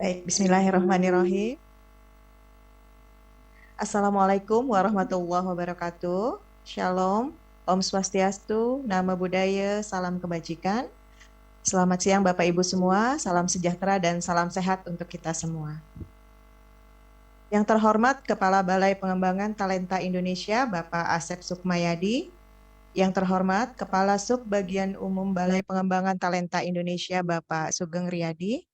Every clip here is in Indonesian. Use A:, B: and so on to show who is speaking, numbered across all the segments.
A: Baik, bismillahirrahmanirrahim. Assalamualaikum warahmatullahi wabarakatuh. Shalom, Om Swastiastu, Nama Budaya, Salam Kebajikan. Selamat siang Bapak Ibu semua, salam sejahtera dan salam sehat untuk kita semua. Yang terhormat Kepala Balai Pengembangan Talenta Indonesia, Bapak Asep Sukmayadi. Yang terhormat Kepala Subbagian Umum Balai Pengembangan Talenta Indonesia, Bapak Sugeng Riyadi.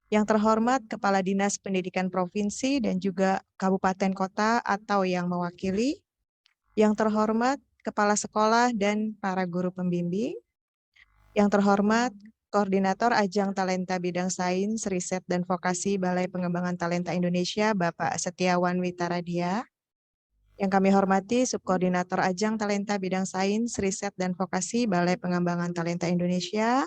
A: Yang terhormat Kepala Dinas Pendidikan Provinsi dan juga Kabupaten Kota atau yang mewakili. Yang terhormat Kepala Sekolah dan para guru pembimbing. Yang terhormat Koordinator Ajang Talenta Bidang Sains, Riset, dan Vokasi Balai Pengembangan Talenta Indonesia, Bapak Setiawan Witaradia. Yang kami hormati Subkoordinator Ajang Talenta Bidang Sains, Riset, dan Vokasi Balai Pengembangan Talenta Indonesia.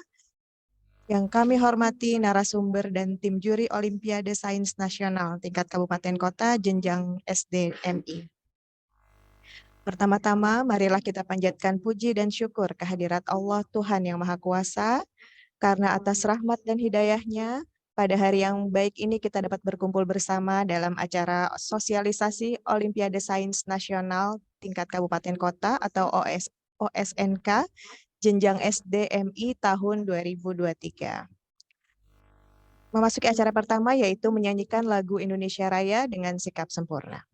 A: Yang kami hormati narasumber dan tim juri Olimpiade Sains Nasional tingkat Kabupaten Kota jenjang SDMI. Pertama-tama, marilah kita panjatkan puji dan syukur kehadirat Allah Tuhan Yang Maha Kuasa, karena atas rahmat dan hidayahnya, pada hari yang baik ini kita dapat berkumpul bersama dalam acara sosialisasi Olimpiade Sains Nasional tingkat Kabupaten Kota atau OSNK jenjang SDMI tahun 2023. Memasuki acara pertama yaitu menyanyikan lagu Indonesia Raya dengan sikap sempurna.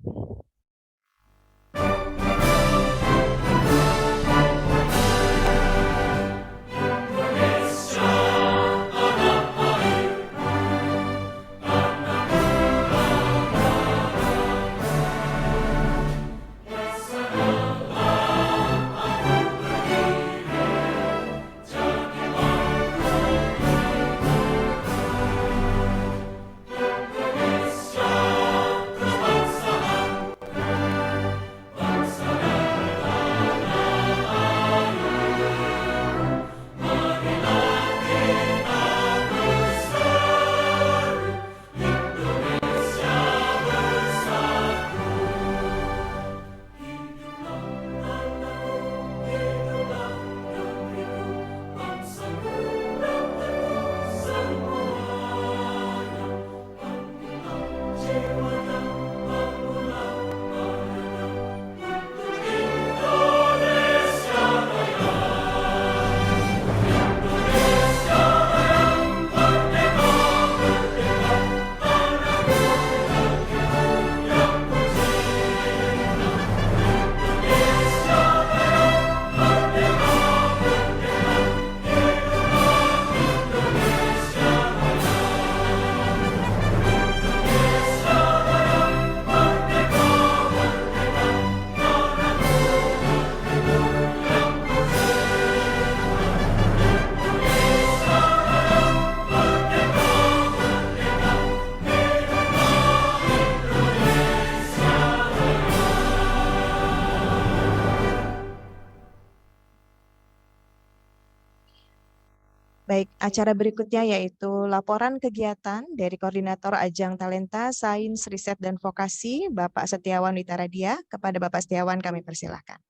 A: Baik, acara berikutnya yaitu laporan kegiatan dari Koordinator Ajang Talenta, Sains, Riset, dan Vokasi, Bapak Setiawan Witaradia. Kepada Bapak Setiawan kami persilahkan.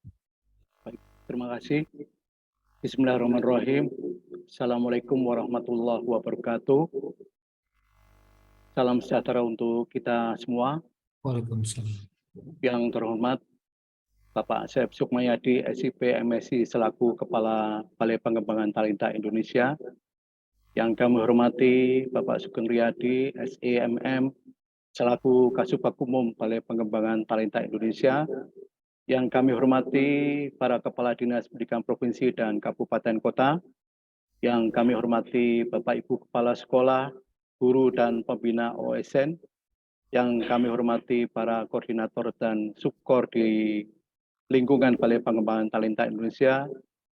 B: Baik, terima kasih. Bismillahirrahmanirrahim. Assalamualaikum warahmatullahi wabarakatuh. Salam sejahtera untuk kita semua.
C: Waalaikumsalam.
B: Yang terhormat Bapak Asep Sukmayadi, SIP MSI selaku Kepala Balai Pengembangan Talenta Indonesia. Yang kami hormati Bapak Sugeng Riyadi, SEMM selaku Kasubag Umum Balai Pengembangan Talenta Indonesia. Yang kami hormati para Kepala Dinas Pendidikan Provinsi dan Kabupaten Kota. Yang kami hormati Bapak Ibu Kepala Sekolah, guru dan pembina OSN. Yang kami hormati para koordinator dan subkor di lingkungan Balai Pengembangan Talenta Indonesia.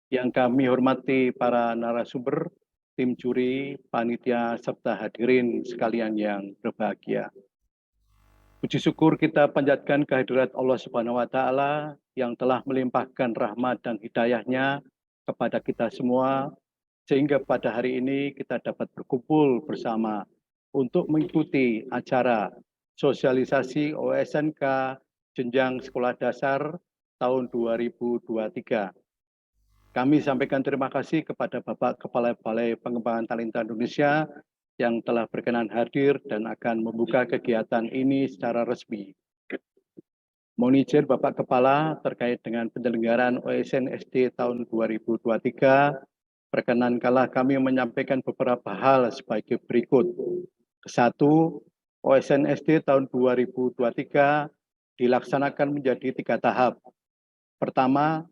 B: Yang kami hormati para narasumber, tim juri, panitia, serta hadirin sekalian yang berbahagia. Puji syukur kita panjatkan kehadirat Allah Subhanahu wa Ta'ala yang telah melimpahkan rahmat dan hidayahnya kepada kita semua, sehingga pada hari ini kita dapat berkumpul bersama untuk mengikuti acara sosialisasi OSNK jenjang sekolah dasar tahun 2023. Kami sampaikan terima kasih kepada Bapak Kepala Balai Pengembangan Talenta Indonesia yang telah berkenan hadir dan akan membuka kegiatan ini secara resmi. Mohon izin Bapak Kepala terkait dengan penyelenggaraan OSN SD tahun 2023, perkenankanlah kami menyampaikan beberapa hal sebagai berikut. Satu, OSN SD tahun 2023 dilaksanakan menjadi 3 tahap. Pertama,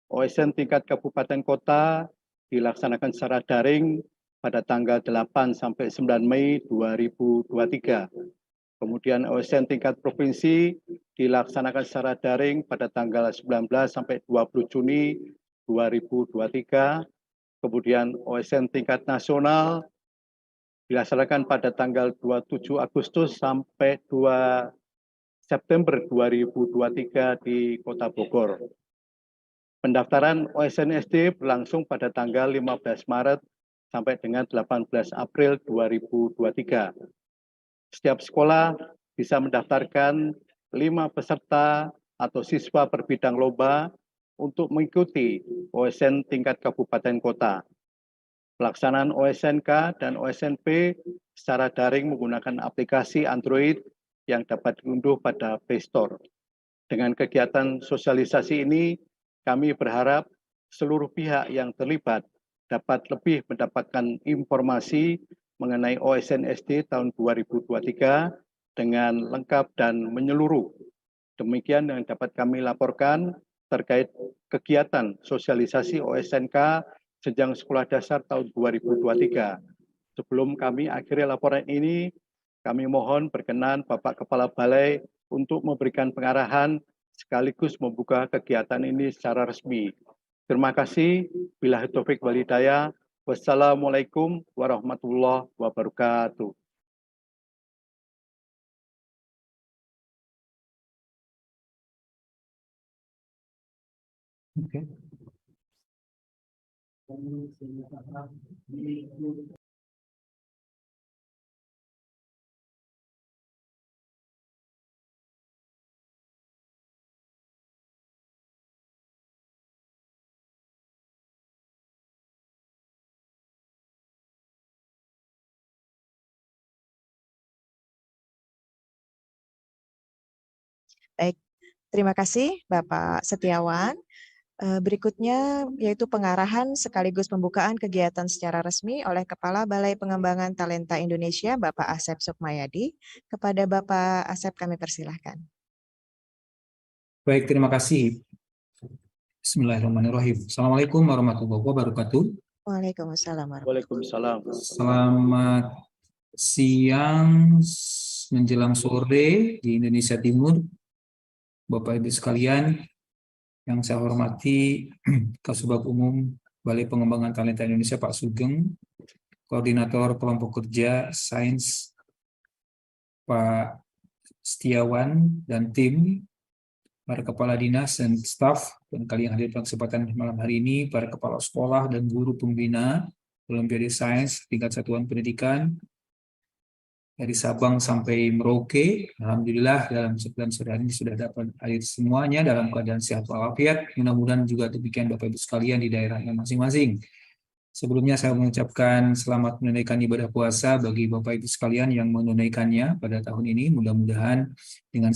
B: OSN tingkat kabupaten kota dilaksanakan secara daring pada tanggal 8 sampai 9 Mei 2023. Kemudian OSN tingkat provinsi dilaksanakan secara daring pada tanggal 19 sampai 20 Juni 2023. Kemudian OSN tingkat nasional dilaksanakan pada tanggal 27 Agustus sampai 2 September 2023 di Kota Bogor. Pendaftaran OSN SD berlangsung pada tanggal 15 Maret sampai dengan 18 April 2023. Setiap sekolah bisa mendaftarkan 5 peserta atau siswa per bidang lomba untuk mengikuti OSN tingkat kabupaten kota. Pelaksanaan OSNK dan OSNP secara daring menggunakan aplikasi Android yang dapat diunduh pada Play Store. Dengan kegiatan sosialisasi ini, kami berharap seluruh pihak yang terlibat dapat lebih mendapatkan informasi mengenai OSN SD tahun 2023 dengan lengkap dan menyeluruh. Demikian yang dapat kami laporkan terkait kegiatan sosialisasi OSNK jenjang sekolah dasar tahun 2023. Sebelum kami akhiri laporan ini, kami mohon berkenan Bapak Kepala Balai untuk memberikan pengarahan sekaligus membuka kegiatan ini secara resmi. Terima kasih. Billahi taufik wal hidayah. Wassalamualaikum warahmatullahi wabarakatuh.
C: Oke.
A: Baik, terima kasih Bapak Setiawan. Berikutnya yaitu pengarahan sekaligus pembukaan kegiatan secara resmi oleh Kepala Balai Pengembangan Talenta Indonesia, Bapak Asep Sukmayadi. Kepada Bapak Asep kami persilahkan.
C: Baik, terima kasih. Bismillahirrahmanirrahim. Assalamualaikum warahmatullahi wabarakatuh.
A: Waalaikumsalam.
B: Waalaikumsalam.
C: Selamat siang menjelang sore di Indonesia Timur. Bapak Ibu sekalian, yang saya hormati Kasubag Umum Balai Pengembangan Talenta Indonesia Pak Sugeng, Koordinator Kelompok Kerja Sains Pak Setiawan dan tim, para kepala dinas dan staf, dan kalian hadir pada kesempatan malam hari ini, para kepala sekolah dan guru pembina Olimpiade Sains tingkat satuan pendidikan dari Sabang sampai Merauke. Alhamdulillah dalam sebulan sore hari ini sudah dapat hadir semuanya dalam keadaan sehat walafiat. Mudah-mudahan juga demikian Bapak Ibu sekalian di daerahnya masing-masing. Sebelumnya saya mengucapkan selamat menunaikan ibadah puasa bagi Bapak Ibu sekalian yang menunaikannya pada tahun ini. Mudah-mudahan dengan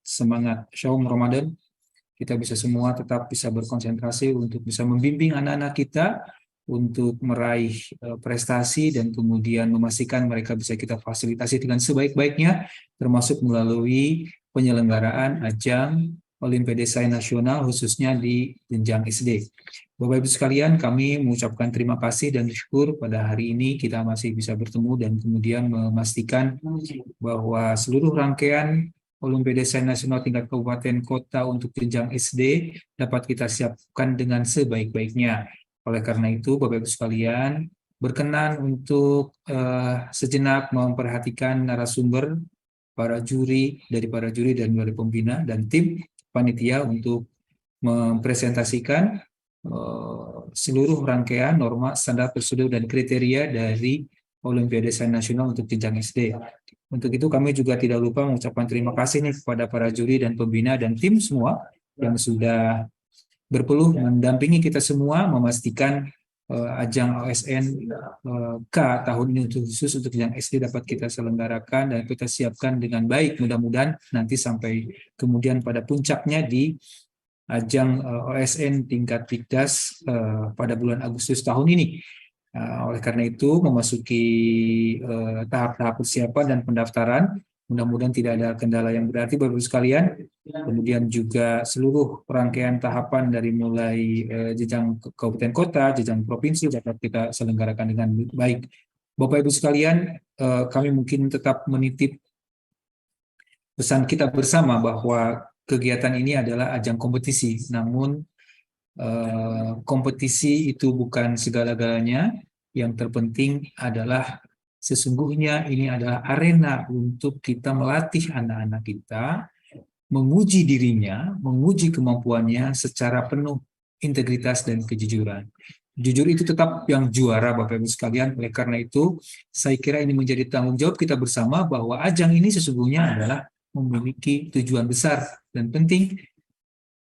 C: semangat Syaum Ramadan kita bisa semua tetap bisa berkonsentrasi untuk bisa membimbing anak-anak kita untuk meraih prestasi dan kemudian memastikan mereka bisa kita fasilitasi dengan sebaik-baiknya, termasuk melalui penyelenggaraan ajang Olimpiade Sains Nasional khususnya di jenjang SD. Bapak Ibu sekalian, kami mengucapkan terima kasih dan syukur pada hari ini kita masih bisa bertemu dan kemudian memastikan bahwa seluruh rangkaian Olimpiade Sains Nasional tingkat kabupaten kota untuk jenjang SD dapat kita siapkan dengan sebaik-baiknya. Oleh karena itu, Bapak Ibu sekalian, berkenan untuk sejenak memperhatikan narasumber para juri dan dari pembina dan tim panitia untuk mempresentasikan seluruh rangkaian norma, standar, prosedur, dan kriteria dari Olimpiade Sains Nasional untuk jenjang SD. Untuk itu kami juga tidak lupa mengucapkan terima kasih nih kepada para juri dan pembina dan tim semua yang sudah berpeluh mendampingi kita semua memastikan ajang OSN K tahun ini khusus untuk yang SD dapat kita selenggarakan dan kita siapkan dengan baik, mudah-mudahan nanti sampai kemudian pada puncaknya di ajang OSN tingkat Tikdas pada bulan Agustus tahun ini. Oleh karena itu memasuki tahap-tahap persiapan dan pendaftaran, mudah-mudahan tidak ada kendala yang berarti Bapak Ibu sekalian. Kemudian juga seluruh rangkaian tahapan dari mulai jenjang kabupaten kota, jenjang provinsi dapat kita selenggarakan dengan baik. Bapak Ibu sekalian, kami mungkin tetap menitip pesan kita bersama bahwa kegiatan ini adalah ajang kompetisi, namun kompetisi itu bukan segala-galanya. Yang terpenting adalah sesungguhnya ini adalah arena untuk kita melatih anak-anak kita, menguji dirinya, menguji kemampuannya secara penuh integritas dan kejujuran. Jujur itu tetap yang juara Bapak Ibu sekalian. Oleh karena itu, saya kira ini menjadi tanggung jawab kita bersama bahwa ajang ini sesungguhnya adalah memiliki tujuan besar dan penting,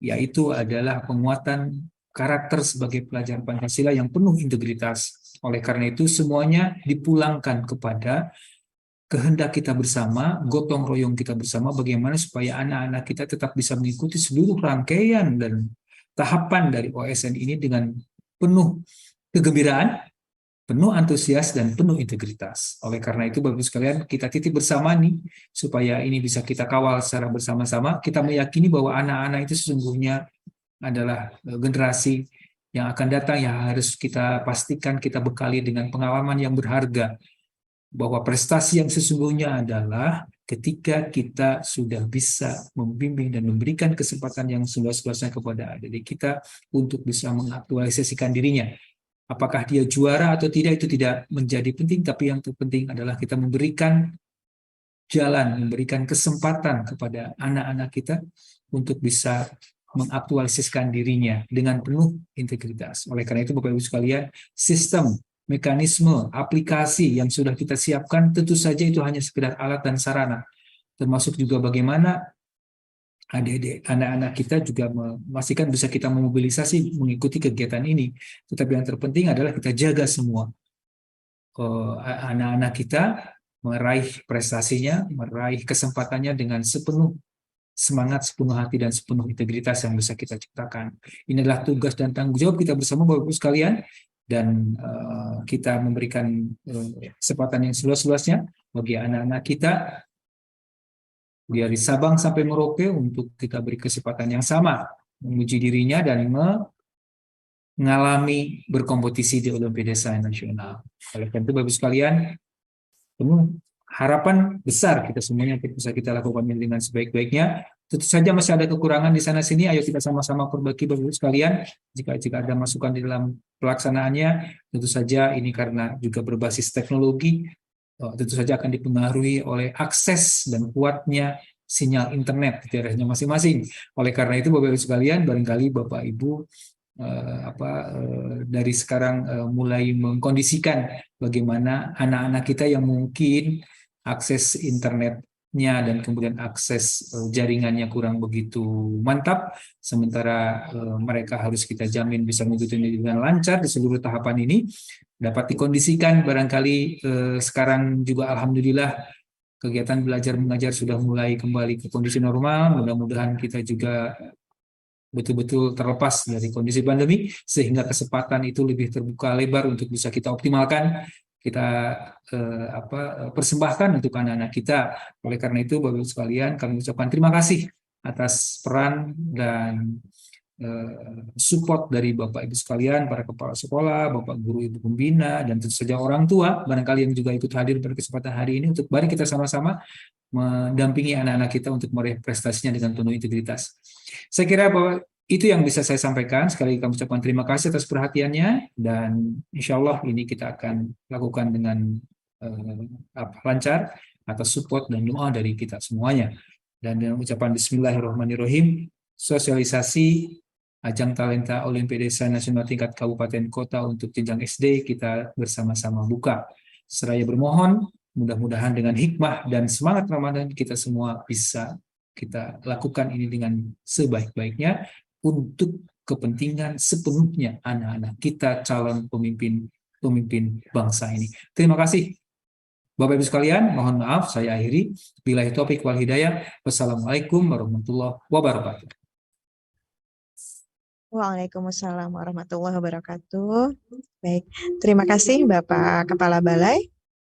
C: yaitu adalah penguatan karakter sebagai pelajar Pancasila yang penuh integritas. Oleh karena itu, semuanya dipulangkan kepada kehendak kita bersama, gotong royong kita bersama, bagaimana supaya anak-anak kita tetap bisa mengikuti seluruh rangkaian dan tahapan dari OSN ini dengan penuh kegembiraan, penuh antusias, dan penuh integritas. Oleh karena itu, Bapak-Ibu sekalian, kita titip bersama nih, supaya ini bisa kita kawal secara bersama-sama. Kita meyakini bahwa anak-anak itu sesungguhnya adalah generasi yang akan datang yang harus kita pastikan kita bekali dengan pengalaman yang berharga. Bahwa prestasi yang sesungguhnya adalah ketika kita sudah bisa membimbing dan memberikan kesempatan yang seluas-luasnya kepada adik kita untuk bisa mengaktualisasikan dirinya. Apakah dia juara atau tidak itu tidak menjadi penting, tapi yang terpenting adalah kita memberikan jalan, memberikan kesempatan kepada anak-anak kita untuk bisa mengaktualisasikan dirinya dengan penuh integritas. Oleh karena itu Bapak Ibu sekalian, sistem, mekanisme, aplikasi yang sudah kita siapkan tentu saja itu hanya sekedar alat dan sarana. Termasuk juga bagaimana adik-adik, anak-anak kita juga memastikan bisa kita memobilisasi mengikuti kegiatan ini. Tetapi yang terpenting adalah kita jaga semua anak-anak kita meraih prestasinya, meraih kesempatannya dengan sepenuh semangat, sepenuh hati, dan sepenuh integritas yang bisa kita ciptakan. Ini adalah tugas dan tanggung jawab kita bersama Bapak Ibu sekalian, dan kita memberikan kesempatan yang seluas-luasnya bagi anak-anak kita dari Sabang sampai Merauke untuk kita beri kesempatan yang sama menguji dirinya dan mengalami berkompetisi di Olimpiade Sains Nasional. Oleh karena itu Bapak Ibu sekalian, harapan besar kita semuanya bisa kita lakukan dengan sebaik-baiknya. Tentu saja masih ada kekurangan di sana sini. Ayo kita sama-sama perbaiki Bapak Ibu sekalian. Jika ada masukan di dalam pelaksanaannya, tentu saja ini karena juga berbasis teknologi, tentu saja akan dipengaruhi oleh akses dan kuatnya sinyal internet di daerahnya masing-masing. Oleh karena itu Bapak Ibu sekalian, barangkali Bapak Ibu dari sekarang mulai mengkondisikan bagaimana anak-anak kita yang mungkin akses internetnya dan kemudian akses jaringannya kurang begitu mantap, sementara mereka harus kita jamin bisa mengikuti dengan lancar di seluruh tahapan ini, dapat dikondisikan. Barangkali sekarang juga alhamdulillah kegiatan belajar mengajar sudah mulai kembali ke kondisi normal. Mudah-mudahan kita juga betul-betul terlepas dari kondisi pandemi, sehingga kesempatan itu lebih terbuka lebar untuk bisa kita optimalkan, kita persembahkan untuk anak-anak kita. Oleh karena itu Bapak Ibu sekalian, kami ucapkan terima kasih atas peran dan support dari Bapak Ibu sekalian, para kepala sekolah, Bapak Guru, Ibu Pembina, dan tentu saja orang tua, barangkali yang juga ikut hadir pada kesempatan hari ini, untuk mari kita sama-sama mendampingi anak-anak kita untuk meraih prestasinya dengan penuh integritas. Saya kira bahwa itu yang bisa saya sampaikan. Sekali lagi kami ucapkan terima kasih atas perhatiannya, dan insya Allah ini kita akan lakukan dengan lancar atas support dan doa dari kita semuanya. Dan dengan ucapan Bismillahirrahmanirrahim, sosialisasi ajang talenta Olimpiade Sains Nasional tingkat kabupaten kota untuk jenjang SD kita bersama-sama buka. Seraya bermohon, mudah-mudahan dengan hikmah dan semangat Ramadan kita semua bisa kita lakukan ini dengan sebaik-baiknya untuk kepentingan sepenuhnya anak-anak kita, calon pemimpin bangsa ini. Terima kasih Bapak Ibu sekalian, mohon maaf saya akhiri. Billahi taufiq wal hidayah. Wassalamualaikum warahmatullahi wabarakatuh.
A: Waalaikumsalam warahmatullahi wabarakatuh. Baik, terima kasih Bapak Kepala Balai.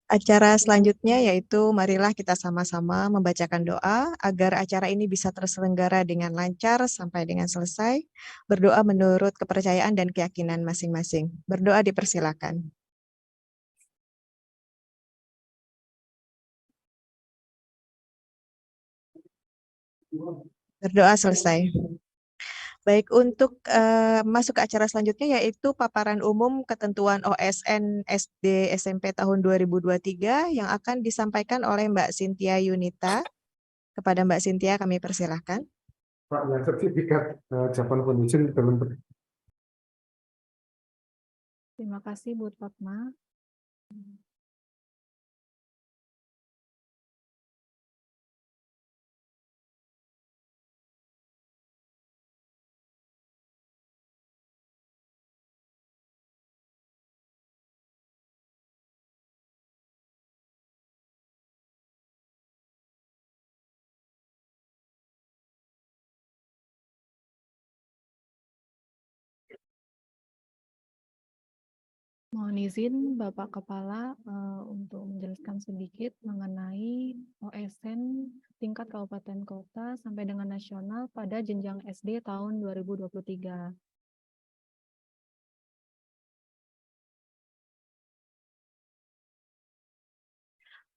A: Acara selanjutnya yaitu marilah kita sama-sama membacakan doa agar acara ini bisa terselenggara dengan lancar sampai dengan selesai. Berdoa menurut kepercayaan dan keyakinan masing-masing. Berdoa dipersilakan. Berdoa selesai. Baik, untuk masuk ke acara selanjutnya yaitu paparan umum ketentuan OSN SD SMP tahun 2023 yang akan disampaikan oleh Mbak Cynthia Yunita. Kepada Mbak Cynthia kami persilahkan.
D: Pak, yang sertifikat Japan Foundation dalam.
E: Terima kasih Bu Fatma. Mohon izin Bapak Kepala untuk menjelaskan sedikit mengenai OSN tingkat kabupaten kota sampai dengan nasional pada jenjang SD tahun 2023.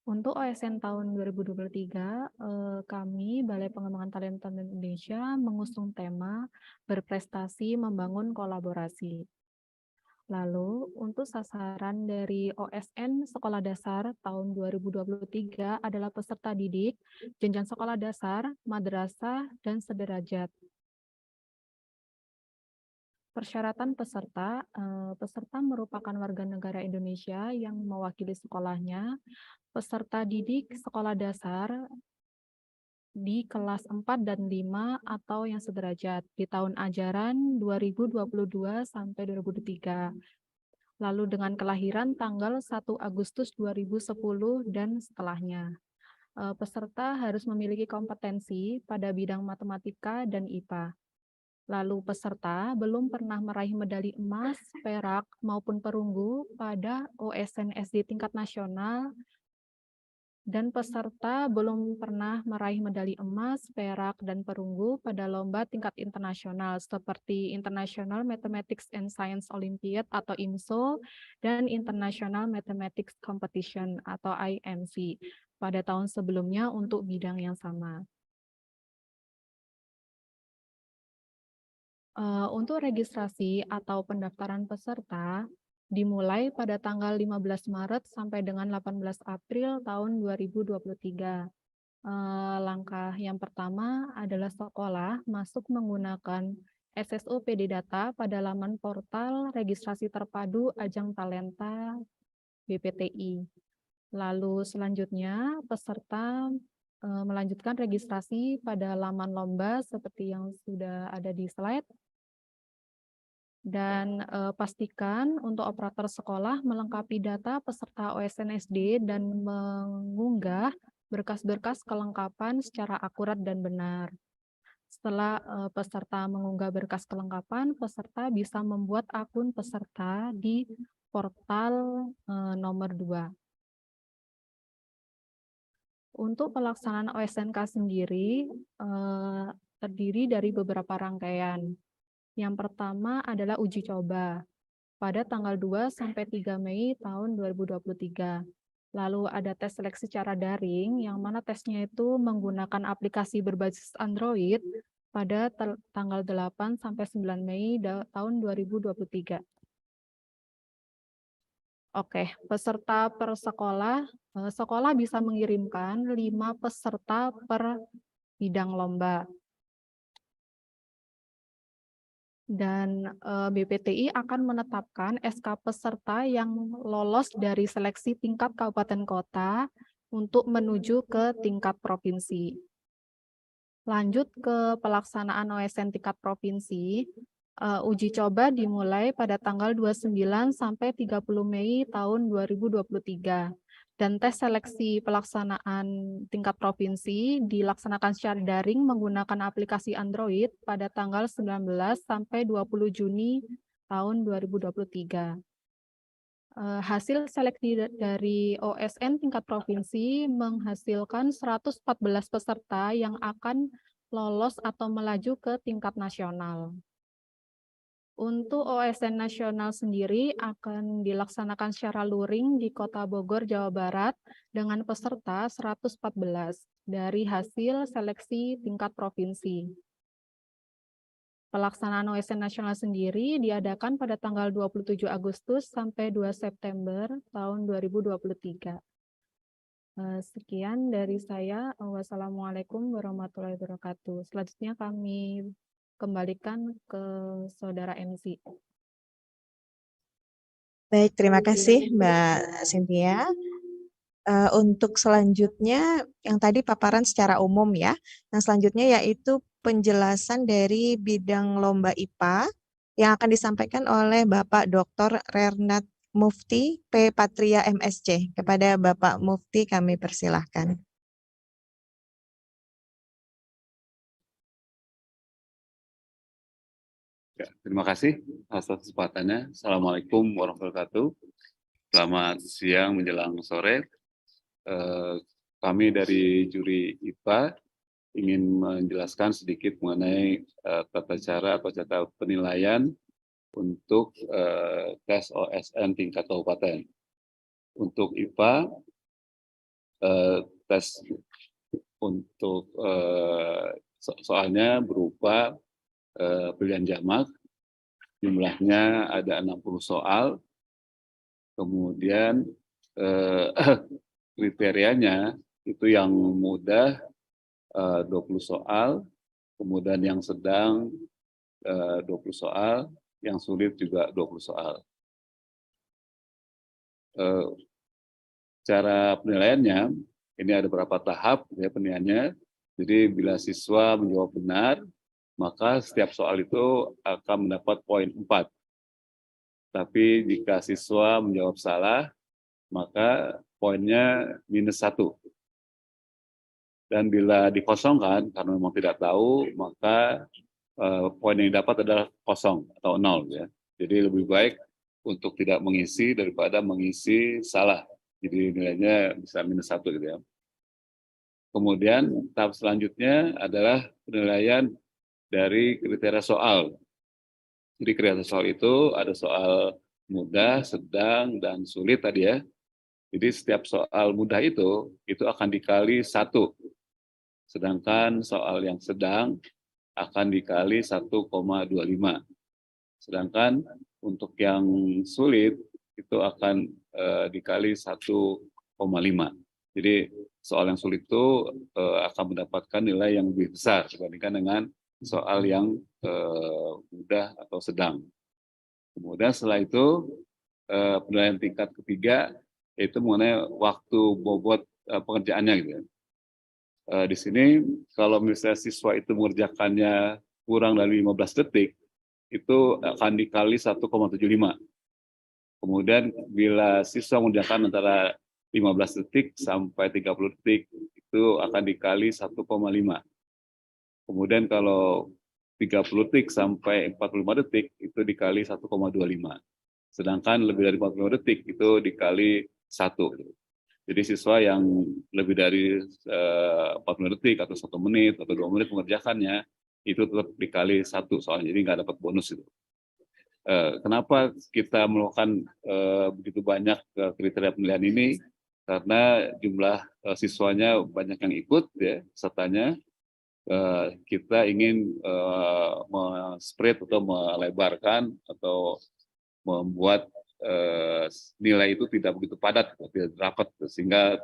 E: Untuk OSN tahun 2023, kami Balai Pengembangan Talenta Indonesia mengusung tema berprestasi membangun kolaborasi. Lalu, untuk sasaran dari OSN Sekolah Dasar tahun 2023 adalah peserta didik, jenjang sekolah dasar, madrasah, dan sederajat. Persyaratan peserta, peserta merupakan warga negara Indonesia yang mewakili sekolahnya, peserta didik sekolah dasar di kelas 4 dan 5 atau yang sederajat di tahun ajaran 2022 sampai 2023. Lalu dengan kelahiran tanggal 1 Agustus 2010 dan setelahnya. Peserta harus memiliki kompetensi pada bidang matematika dan IPA. Lalu peserta belum pernah meraih medali emas, perak, maupun perunggu pada OSN SD tingkat nasional, dan peserta belum pernah meraih medali emas, perak, dan perunggu pada lomba tingkat internasional seperti International Mathematics and Science Olympiad atau IMSO dan International Mathematics Competition atau IMC pada tahun sebelumnya untuk bidang yang sama. Untuk registrasi atau pendaftaran peserta dimulai pada tanggal 15 Maret sampai dengan 18 April tahun 2023. Langkah yang pertama adalah sekolah masuk menggunakan SSO PD Data pada laman portal registrasi terpadu Ajang Talenta BPTI. Lalu selanjutnya peserta melanjutkan registrasi pada laman lomba seperti yang sudah ada di slide. Dan pastikan untuk operator sekolah melengkapi data peserta OSN SD dan mengunggah berkas-berkas kelengkapan secara akurat dan benar. Setelah peserta mengunggah berkas kelengkapan, peserta bisa membuat akun peserta di portal nomor 2. Untuk pelaksanaan OSNK sendiri terdiri dari beberapa rangkaian. Yang pertama adalah uji coba pada tanggal 2 sampai 3 Mei tahun 2023. Lalu ada tes seleksi secara daring yang mana tesnya itu menggunakan aplikasi berbasis Android pada tanggal 8 sampai 9 Mei tahun 2023. Oke, peserta per sekolah, sekolah bisa mengirimkan 5 peserta per bidang lomba. Dan BPTI akan menetapkan SK peserta yang lolos dari seleksi tingkat kabupaten kota untuk menuju ke tingkat provinsi. Lanjut ke pelaksanaan OSN tingkat provinsi, Uji coba dimulai pada tanggal 29 sampai 30 Mei tahun 2023. Dan tes seleksi pelaksanaan tingkat provinsi dilaksanakan secara daring menggunakan aplikasi Android pada tanggal 19 sampai 20 Juni tahun 2023. Hasil seleksi dari OSN tingkat provinsi menghasilkan 114 peserta yang akan lolos atau melaju ke tingkat nasional. Untuk OSN nasional sendiri akan dilaksanakan secara luring di Kota Bogor, Jawa Barat dengan peserta 114 dari hasil seleksi tingkat provinsi. Pelaksanaan OSN nasional sendiri diadakan pada tanggal 27 Agustus sampai 2 September tahun 2023. Sekian dari saya. Wassalamualaikum warahmatullahi wabarakatuh. Selanjutnya kami kembalikan ke Saudara MC.
A: Baik, terima kasih Mbak Cynthia. Untuk selanjutnya, yang tadi paparan secara umum ya. Yang selanjutnya yaitu penjelasan dari bidang lomba IPA yang akan disampaikan oleh Bapak Dr. Renat Mufti, P. Patria MSc. Kepada Bapak Mufti kami persilahkan.
F: Ya, terima kasih atas kesempatannya. Assalamualaikum warahmatullahi wabarakatuh. Selamat siang menjelang sore. Kami dari juri IPA ingin menjelaskan sedikit mengenai tata cara atau cara penilaian untuk tes OSN tingkat kabupaten. Untuk IPA, tes untuk soalnya berupa pilihan jamak, jumlahnya ada 60 soal, kemudian kriterianya itu yang mudah 20 soal, kemudian yang sedang 20 soal, yang sulit juga 20 soal. Cara penilaiannya, ini ada beberapa tahap ya penilaiannya. Jadi bila siswa menjawab benar, maka setiap soal itu akan mendapat poin 4. Tapi jika siswa menjawab salah, maka poinnya -1. Dan bila dikosongkan, karena memang tidak tahu, maka poin yang didapat adalah kosong atau 0. Ya. Jadi lebih baik untuk tidak mengisi daripada mengisi salah. Jadi nilainya bisa -1 gitu ya. Kemudian tahap selanjutnya adalah penilaian dari kriteria soal. Jadi kriteria soal itu ada soal mudah, sedang, dan sulit tadi ya. Jadi setiap soal mudah itu akan dikali 1. Sedangkan soal yang sedang akan dikali 1,25. Sedangkan untuk yang sulit itu akan dikali 1,5. Jadi soal yang sulit itu akan mendapatkan nilai yang lebih besar dibandingkan dengan soal yang mudah atau sedang. Kemudian setelah itu penilaian tingkat ketiga yaitu mengenai waktu bobot pengerjaannya gitu ya. Di sini kalau misalnya siswa itu mengerjakannya kurang dari 15 detik itu akan dikali 1,75. Kemudian bila siswa mengerjakan antara 15 detik sampai 30 detik itu akan dikali 1,5. Kemudian kalau 30 detik sampai 45 detik itu dikali 1,25. Sedangkan lebih dari 45 detik itu dikali 1. Jadi siswa yang lebih dari 45 detik atau 1 menit atau 2 menit mengerjakannya itu tetap dikali 1 soalnya, jadi nggak dapat bonus itu. Kenapa kita melakukan begitu banyak kriteria penilaian ini? Karena jumlah siswanya banyak yang ikut ya pesertanya. Kita ingin spread atau melebarkan atau membuat nilai itu tidak begitu padat, tidak rapat sehingga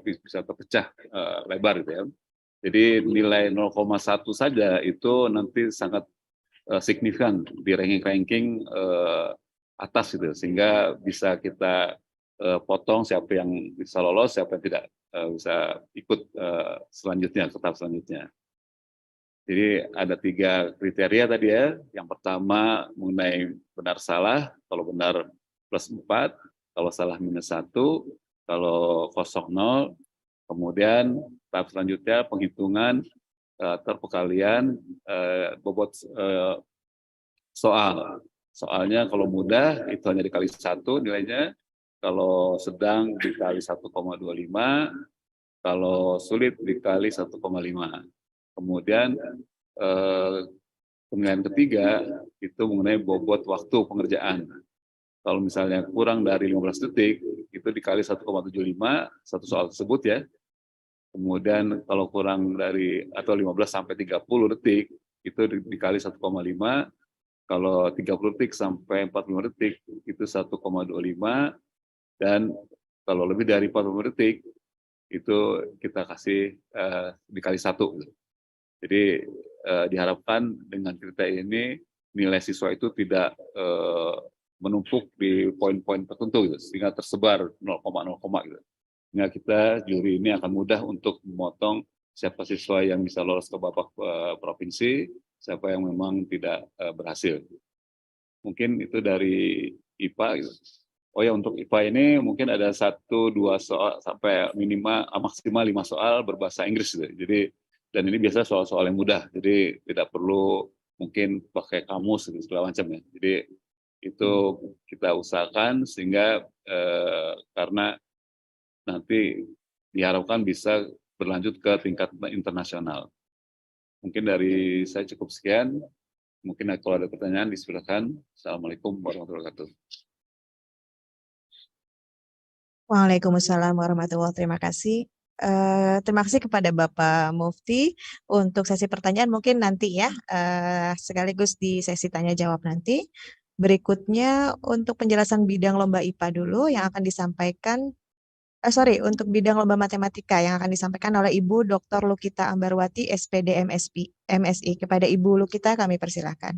F: bisa terpecah lebar gitu ya. Jadi nilai 0,1 saja itu nanti sangat signifikan di ranking atas gitu, sehingga bisa kita potong siapa yang bisa lolos, siapa yang tidak bisa ikut selanjutnya, ke tahap selanjutnya. Jadi ada 3 kriteria tadi ya. Yang pertama mengenai benar salah, kalau benar +4, kalau salah -1, kalau kosong 0. Kemudian tahap selanjutnya penghitungan atau perkalian bobot soal. Soalnya kalau mudah itu hanya dikali 1 nilainya, kalau sedang dikali 1,25, kalau sulit dikali 1,5. Kemudian penilaian ketiga itu mengenai bobot waktu pengerjaan. Kalau misalnya kurang dari 15 detik, itu dikali 1,75 satu soal tersebut ya. Kemudian kalau kurang dari atau 15 sampai 30 detik, itu dikali 1,5. Kalau 30 detik sampai 45 detik, itu 1,25. Dan kalau lebih dari 45 detik, itu kita kasih dikali 1. Jadi diharapkan dengan kriteria ini nilai siswa itu tidak menumpuk di poin-poin tertentu gitu, sehingga tersebar 0,0, gitu. Sehingga kita juri ini akan mudah untuk memotong siapa siswa yang bisa lolos ke babak provinsi, siapa yang memang tidak berhasil. Mungkin itu dari IPA gitu. Oh ya, untuk IPA ini mungkin ada 1-2 soal sampai maksimal 5 soal berbahasa Inggris gitu. Jadi dan ini biasa soal-soal yang mudah, jadi tidak perlu mungkin pakai kamus dan segala macam ya. Jadi itu kita usahakan sehingga karena nanti diharapkan bisa berlanjut ke tingkat internasional. Mungkin dari saya cukup sekian. Mungkin kalau ada pertanyaan disilakan. Assalamualaikum warahmatullahi wabarakatuh.
A: Waalaikumsalam warahmatullahi wabarakatuh. Terima kasih. Terima kasih kepada Bapak Mufti untuk sesi pertanyaan mungkin nanti ya, sekaligus di sesi tanya jawab nanti. Berikutnya untuk penjelasan bidang lomba IPA dulu yang akan disampaikan, untuk bidang lomba matematika yang akan disampaikan oleh Ibu Dr. Lukita Ambarwati, SPD MSI. Kepada Ibu Lukita kami persilahkan.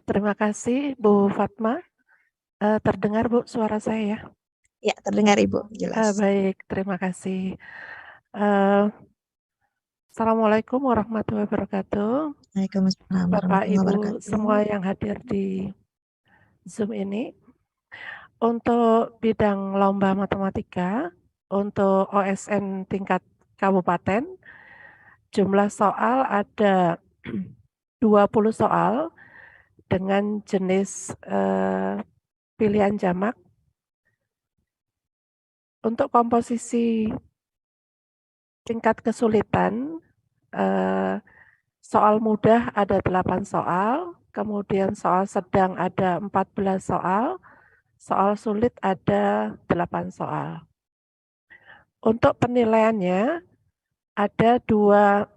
G: Terima kasih Bu Fatma. Terdengar Bu suara saya ya?
A: Ya, terdengar Ibu, jelas.
G: Baik, terima kasih. Assalamualaikum warahmatullahi wabarakatuh.
A: Waalaikumsalam
G: Bapak
A: warahmatullahi
G: Ibu
A: wabarakatuh.
G: semua yang hadir di Zoom ini. Untuk bidang lomba matematika, untuk OSN tingkat kabupaten, jumlah soal ada 20 soal dengan jenis pilihan jamak. Untuk komposisi tingkat kesulitan, soal mudah ada 8 soal, kemudian soal sedang ada 14 soal, soal sulit ada 8 soal. Untuk penilaiannya ada dua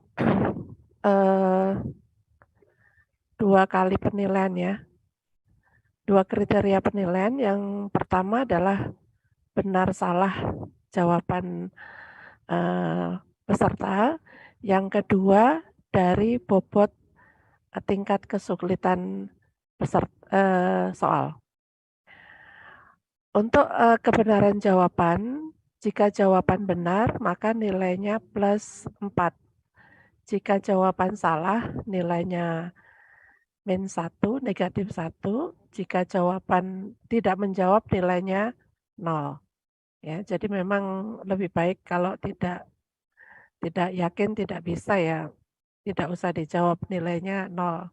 G: kali penilaian ya, 2 kriteria penilaian. Yang pertama adalah benar salah jawaban peserta, yang kedua dari bobot tingkat kesulitan soal. Untuk kebenaran jawaban, jika jawaban benar maka nilainya +4. Jika jawaban salah nilainya -1, -1. Jika jawaban tidak menjawab nilainya 0. Ya, jadi memang lebih baik kalau tidak yakin, tidak bisa ya, tidak usah dijawab, nilainya 0.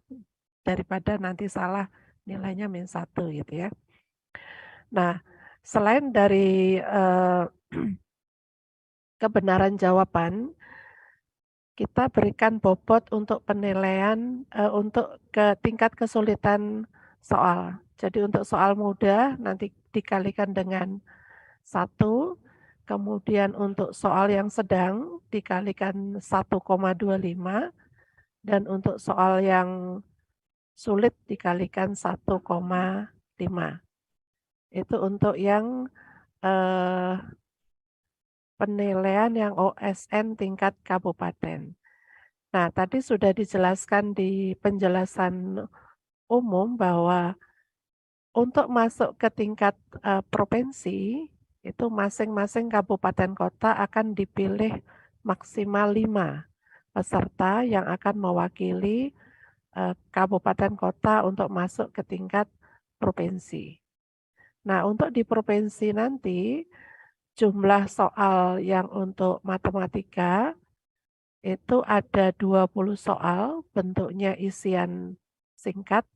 G: Daripada nanti salah nilainya -1 gitu ya. Nah, selain dari kebenaran jawaban, kita berikan bobot untuk penilaian untuk ke tingkat kesulitan soal. Jadi untuk soal mudah nanti dikalikan dengan 1, kemudian untuk soal yang sedang dikalikan 1,25, dan untuk soal yang sulit dikalikan 1,5. Itu untuk yang penilaian yang OSN tingkat kabupaten. Nah, tadi sudah dijelaskan di penjelasan umum bahwa untuk masuk ke tingkat provinsi, itu masing-masing kabupaten kota akan dipilih maksimal 5. peserta yang akan mewakili kabupaten kota untuk masuk ke tingkat provinsi. Nah, untuk di provinsi nanti jumlah soal yang untuk matematika itu ada 20 soal, bentuknya isian singkat.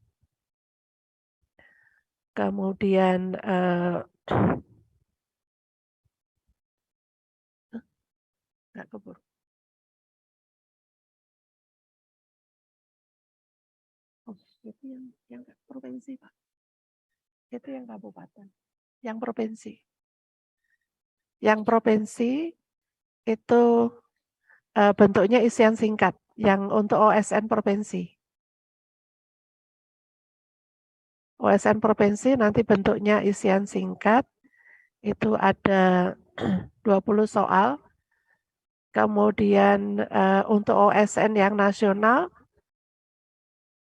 G: Kemudian nggak keburu. Oh, itu yang provinsi, Pak. Itu yang kabupaten. Yang provinsi. Yang provinsi itu bentuknya isian singkat. Yang untuk OSN provinsi. OSN provinsi nanti bentuknya isian singkat. Itu ada 20 soal. Kemudian untuk OSN yang nasional,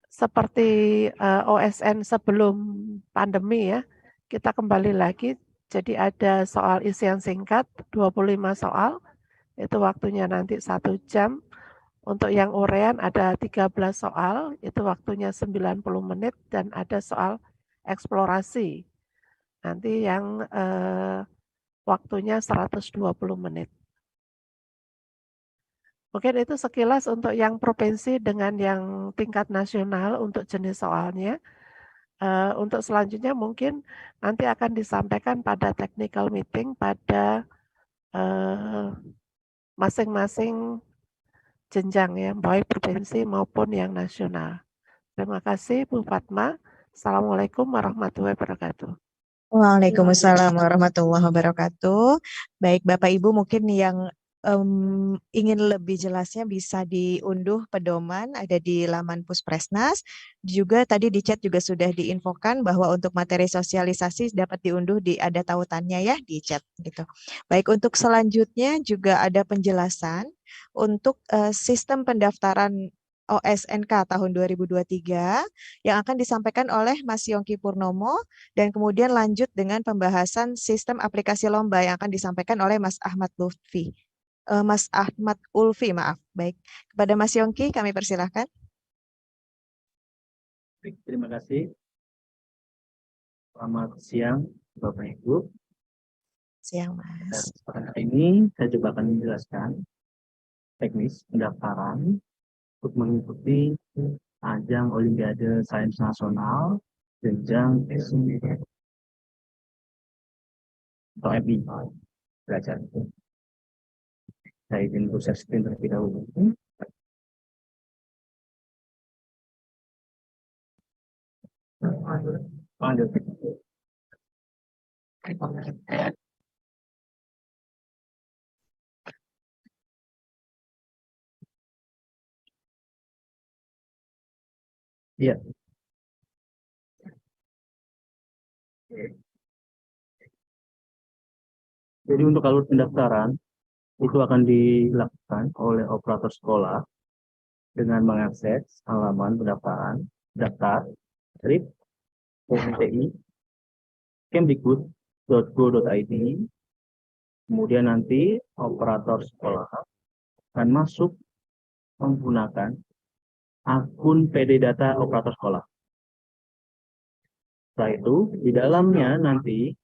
G: seperti OSN sebelum pandemi ya, kita kembali lagi, jadi ada soal isian singkat, 25 soal, itu waktunya nanti 1 jam. Untuk yang urean ada 13 soal, itu waktunya 90 menit, dan ada soal eksplorasi, nanti yang waktunya 120 menit. Mungkin itu sekilas untuk yang provinsi dengan yang tingkat nasional untuk jenis soalnya. Untuk selanjutnya mungkin nanti akan disampaikan pada technical meeting pada masing-masing jenjang ya, baik provinsi maupun yang nasional. Terima kasih Bu Fatma. Assalamualaikum warahmatullahi wabarakatuh.
A: Waalaikumsalam warahmatullahi wabarakatuh. Baik Bapak Ibu, mungkin yang ingin lebih jelasnya bisa diunduh pedoman ada di laman Puspresnas. Juga tadi di chat juga sudah diinfokan bahwa untuk materi sosialisasi dapat diunduh ada tautannya ya di chat gitu. Baik, untuk selanjutnya juga ada penjelasan untuk sistem pendaftaran OSNK tahun 2023 yang akan disampaikan oleh Mas Yongki Purnomo, dan kemudian lanjut dengan pembahasan sistem aplikasi lomba yang akan disampaikan oleh Mas Ahmad Lutfi. Mas Ahmad Ulfi, maaf. Baik, kepada Mas Yongki kami persilahkan.
H: Baik, terima kasih. Selamat siang Bapak Ibu.
A: Siang Mas.
H: Pada hari ini saya coba akan menjelaskan teknis pendaftaran untuk mengikuti ajang Olimpiade Sains Nasional jenjang S1 atau FI belajar. Saya izin share screen terlebih dahulu. Iya. Jadi untuk alur pendaftaran itu akan dilakukan oleh operator sekolah dengan mengakses halaman pendaftaran daftar strip.ti kemdikbud.go.id. Kemudian nanti operator sekolah akan masuk menggunakan akun PD Data operator sekolah. Setelah itu, di dalamnya nanti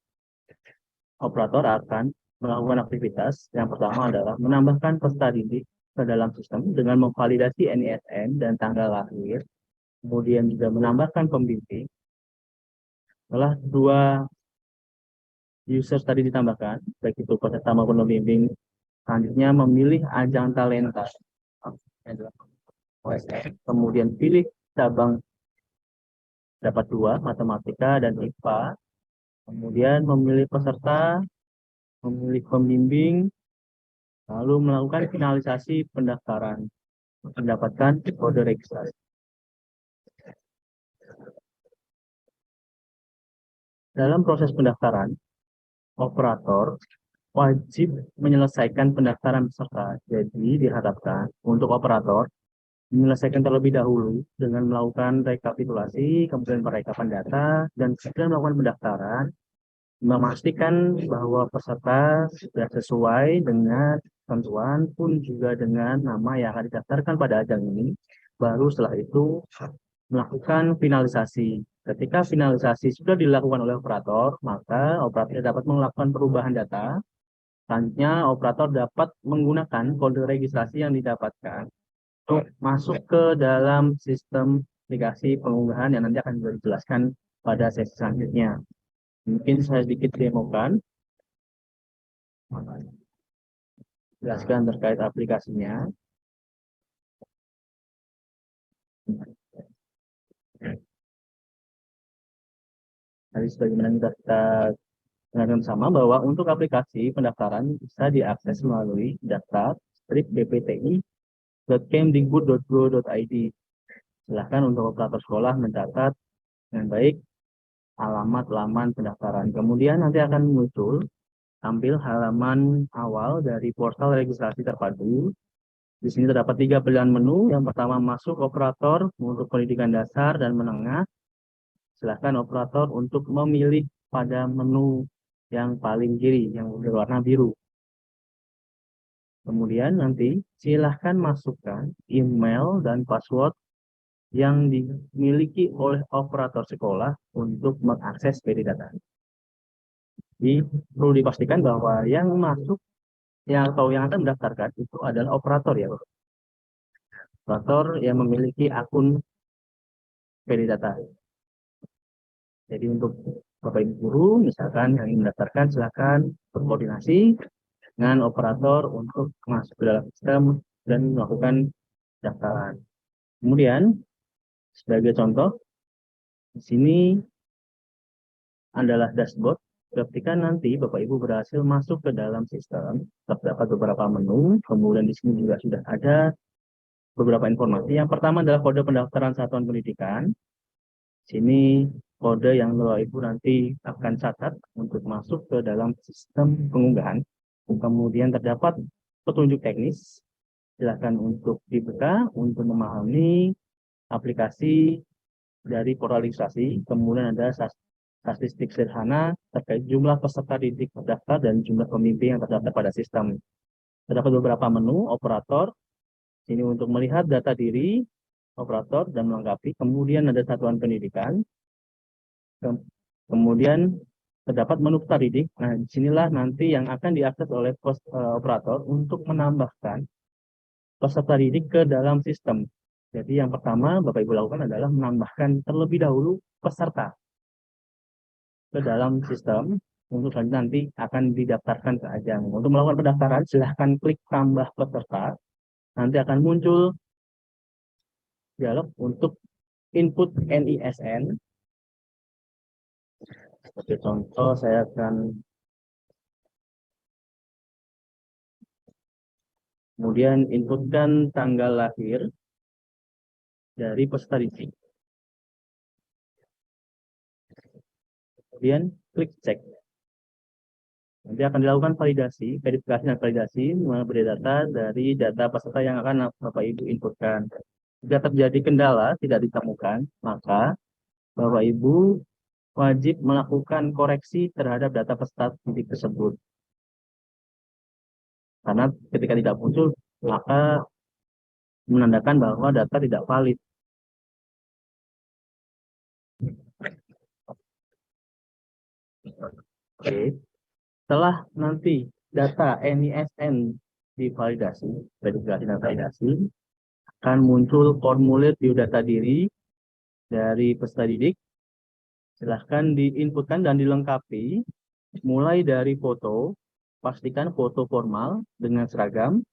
H: operator akan melakukan aktivitas. Yang pertama adalah menambahkan peserta didik ke dalam sistem dengan memvalidasi NISN dan tanggal lahir. Kemudian juga menambahkan pembimbing. Setelah 2 user tadi ditambahkan, baik itu peserta maupun pembimbing, selanjutnya memilih ajang talenta. Kemudian pilih cabang dapat 2, matematika dan IPA. Kemudian memilih peserta, memilih pembimbing, lalu melakukan finalisasi pendaftaran, mendapatkan kode registrasi. Dalam proses pendaftaran, operator wajib menyelesaikan pendaftaran peserta. Jadi diharapkan untuk operator menyelesaikan terlebih dahulu dengan melakukan rekapitulasi, kemudian perekapan data, dan setelah melakukan pendaftaran, memastikan bahwa peserta sudah sesuai dengan ketentuan pun juga dengan nama yang akan didaftarkan pada ajang ini. Baru setelah itu melakukan finalisasi. Ketika finalisasi sudah dilakukan oleh operator, maka operator dapat melakukan perubahan data. Selanjutnya, operator dapat menggunakan kode registrasi yang didapatkan untuk masuk ke dalam sistem aplikasi pengunggahan yang nanti akan dijelaskan pada sesi selanjutnya. Mungkin saya sedikit demokan, jelaskan terkait aplikasinya. Tadi sebagaimana kita dengarkan bersama bahwa untuk aplikasi pendaftaran bisa diakses melalui daftar.bpti.kemdikbud.go.id. Silahkan untuk operator sekolah mencatat dengan baik alamat laman pendaftaran. Kemudian nanti akan muncul tampil halaman awal dari portal registrasi terpadu. Di sini terdapat 3 pilihan menu. Yang pertama masuk operator untuk pendidikan dasar dan menengah. Silahkan operator untuk memilih pada menu yang paling kiri yang berwarna biru. Kemudian nanti silahkan masukkan email dan password yang dimiliki oleh operator sekolah untuk mengakses PD data. Jadi perlu dipastikan bahwa yang masuk atau yang akan mendaftarkan itu adalah operator ya, operator yang memiliki akun PD data. Jadi untuk Bapak Ibu guru, misalkan yang ingin mendaftarkan, silakan berkoordinasi dengan operator untuk masuk ke dalam sistem dan melakukan pendaftaran. Kemudian sebagai contoh, di sini adalah dashboard. Ketika nanti Bapak Ibu berhasil masuk ke dalam sistem, terdapat beberapa menu, kemudian di sini juga sudah ada beberapa informasi. Yang pertama adalah kode pendaftaran satuan pendidikan. Sini kode yang Bapak Ibu nanti akan catat untuk masuk ke dalam sistem pengunggahan. Kemudian terdapat petunjuk teknis. Silakan untuk dibuka untuk memahami aplikasi dari portal registrasi. Kemudian ada statistik sederhana terkait jumlah peserta didik terdaftar dan jumlah pembimbing yang terdaftar pada sistem. Terdapat beberapa menu operator. Sini untuk melihat data diri operator dan melengkapi. Kemudian ada satuan pendidikan. Kemudian terdapat menu peserta didik. Nah, disinilah nanti yang akan diakses oleh operator untuk menambahkan peserta didik ke dalam sistem. Jadi yang pertama Bapak Ibu lakukan adalah menambahkan terlebih dahulu peserta ke dalam sistem untuk nanti akan didaftarkan ke ajang. Untuk melakukan pendaftaran silahkan klik tambah peserta. Nanti akan muncul dialog untuk input NISN. Sebagai contoh saya akan kemudian inputkan tanggal lahir dari peserta didik. Kemudian klik cek. Nanti akan dilakukan validasi, verifikasi dan validasi memberi data dari data peserta yang akan Bapak Ibu inputkan. Jika terjadi kendala tidak ditemukan, maka Bapak Ibu wajib melakukan koreksi terhadap data peserta didik tersebut. Karena ketika tidak muncul, maka menandakan bahwa data tidak valid. Oke. Setelah nanti data NISN divalidasi, verifikasi dan validasi, akan muncul formulir biodata diri dari peserta didik. Silahkan diinputkan dan dilengkapi, mulai dari foto, pastikan foto formal dengan seragam,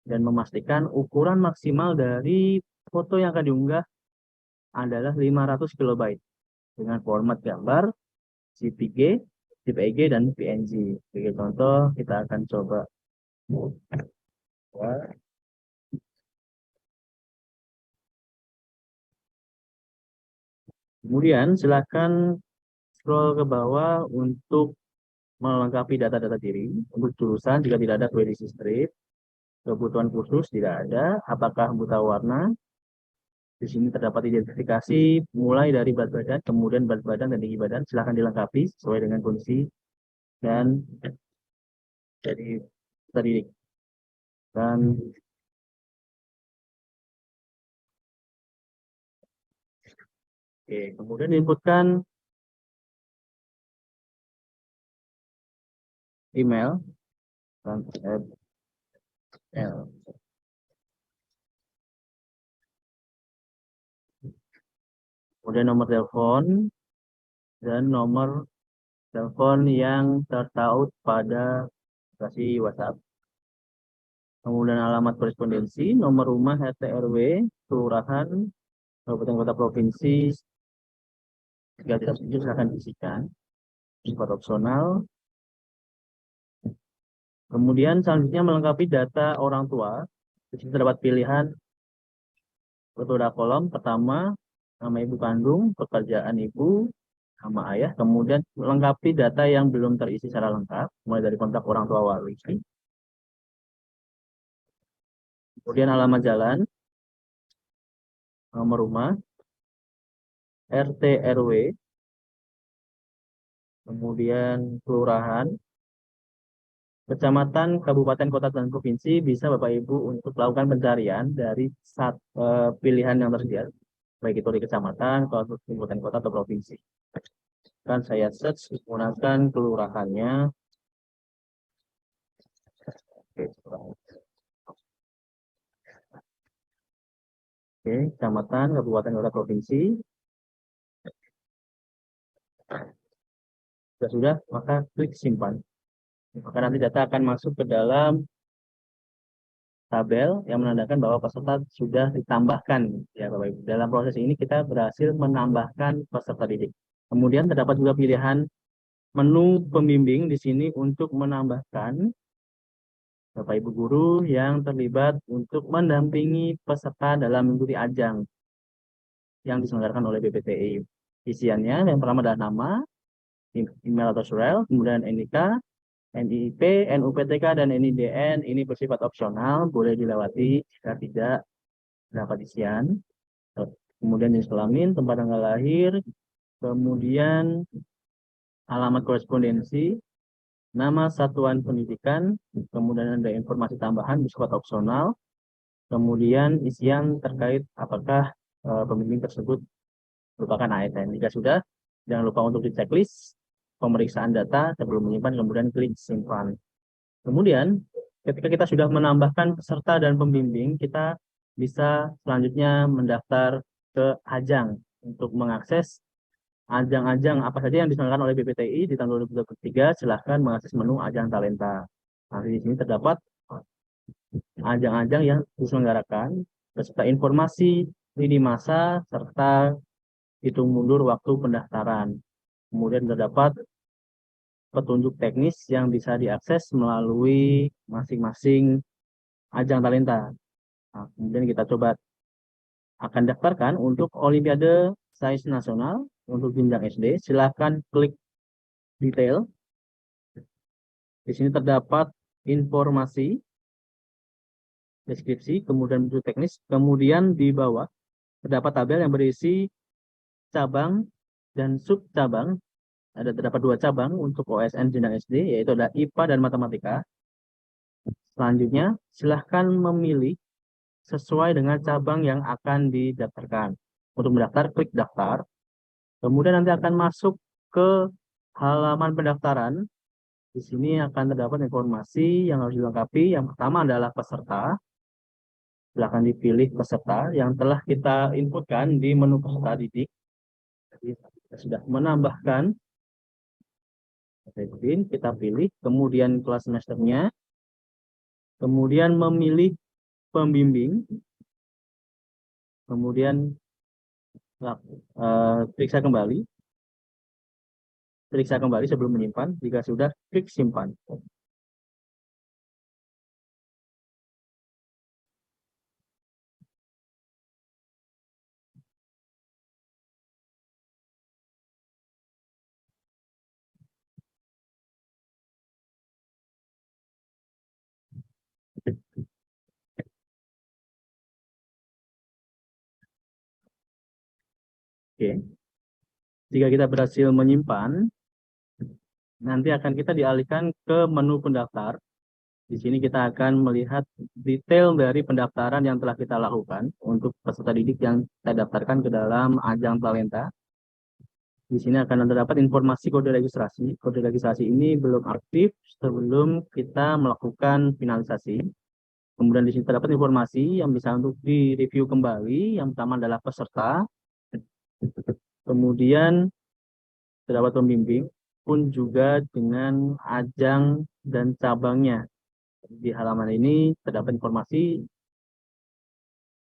H: dan memastikan ukuran maksimal dari foto yang akan diunggah adalah 500 KB dengan format gambar, JPG, JPEG, dan PNG. Sebagai contoh, kita akan coba. Kemudian silakan scroll ke bawah untuk melengkapi data-data diri. Untuk jurusan jika tidak ada query street, kebutuhan khusus tidak ada, apakah buta warna. Di sini terdapat identifikasi mulai dari berat badan, kemudian berat badan dan tinggi badan. Silakan dilengkapi sesuai dengan kondisi dan jadi peserta didik. Dan kemudian diinputkan email dan kemudian nomor telepon dan nomor telepon yang tertaut pada aplikasi WhatsApp. Kemudian alamat korespondensi, nomor rumah RT RW, kelurahan, kabupaten kota provinsi. Jika tidak setuju silakan isikan. Sifat opsional. Kemudian selanjutnya melengkapi data orang tua. Di sini terdapat pilihan beberapa kolom. Pertama, nama ibu kandung, pekerjaan ibu, nama ayah. Kemudian melengkapi data yang belum terisi secara lengkap, mulai dari kontak orang tua wali. Kemudian alamat jalan, nomor rumah, RT RW, kemudian kelurahan, kecamatan, kabupaten, kota, dan provinsi. Bisa Bapak Ibu untuk melakukan pencarian dari pilihan yang tersedia, baik itu di kecamatan, kabupaten, kota, atau provinsi. Kan saya search menggunakan kelurahannya. Kecamatan, kabupaten, kota, provinsi. Sudah, maka klik simpan. Maka nanti data akan masuk ke dalam tabel yang menandakan bahwa peserta sudah ditambahkan. Ya Bapak Ibu, dalam proses ini kita berhasil menambahkan peserta didik. Kemudian terdapat juga pilihan menu pembimbing di sini untuk menambahkan Bapak Ibu guru yang terlibat untuk mendampingi peserta dalam mengikuti ajang yang diselenggarakan oleh BPTI. Isiannya yang pertama adalah nama, email atau surel, kemudian NIK, NIP, NUPTK, dan NIDN. Ini bersifat opsional, boleh dilewati jika tidak dapat isian. Kemudian jenis kelamin, tempat tanggal lahir, kemudian alamat korespondensi, nama satuan pendidikan, kemudian ada informasi tambahan bersifat opsional, kemudian isian terkait apakah pembimbing tersebut merupakan ASN. Jika sudah, jangan lupa untuk di checklist pemeriksaan data sebelum menyimpan, kemudian klik simpan. Kemudian, ketika kita sudah menambahkan peserta dan pembimbing, kita bisa selanjutnya mendaftar ke ajang untuk mengakses ajang-ajang apa saja yang diselenggarakan oleh BPTI di tahun 2023. Silahkan mengakses menu ajang talenta. Nah, di sini terdapat ajang-ajang yang diselenggarakan beserta informasi lini masa serta hitung mundur waktu pendaftaran. Kemudian terdapat petunjuk teknis yang bisa diakses melalui masing-masing ajang talenta. Nah, kemudian kita coba akan daftarkan untuk Olimpiade Sains Nasional untuk jenjang SD. Silakan klik detail. Di sini terdapat informasi, deskripsi, kemudian petunjuk teknis. Kemudian di bawah terdapat tabel yang berisi cabang dan sub cabang. Terdapat 2 cabang untuk OSN jenjang SD, yaitu ada IPA dan Matematika. Selanjutnya, silahkan memilih sesuai dengan cabang yang akan didaftarkan. Untuk mendaftar, klik daftar. Kemudian nanti akan masuk ke halaman pendaftaran. Di sini akan terdapat informasi yang harus dilengkapi. Yang pertama adalah peserta. Silahkan dipilih peserta yang telah kita inputkan di menu peserta didik. Jadi, kita sudah menambahkan. Kita pilih, kemudian kelas semesternya, kemudian memilih pembimbing, kemudian periksa kembali sebelum menyimpan. Jika sudah, klik simpan. Oke. Jika kita berhasil menyimpan, nanti akan kita dialihkan ke menu pendaftar. Di sini kita akan melihat detail dari pendaftaran yang telah kita lakukan untuk peserta didik yang kita daftarkan ke dalam ajang talenta. Di sini akan terdapat informasi kode registrasi. Kode registrasi ini belum aktif sebelum kita melakukan finalisasi. Kemudian di sini terdapat informasi yang bisa untuk direview kembali. Yang pertama adalah peserta. Kemudian terdapat pembimbing pun juga dengan ajang dan cabangnya. Di halaman ini terdapat informasi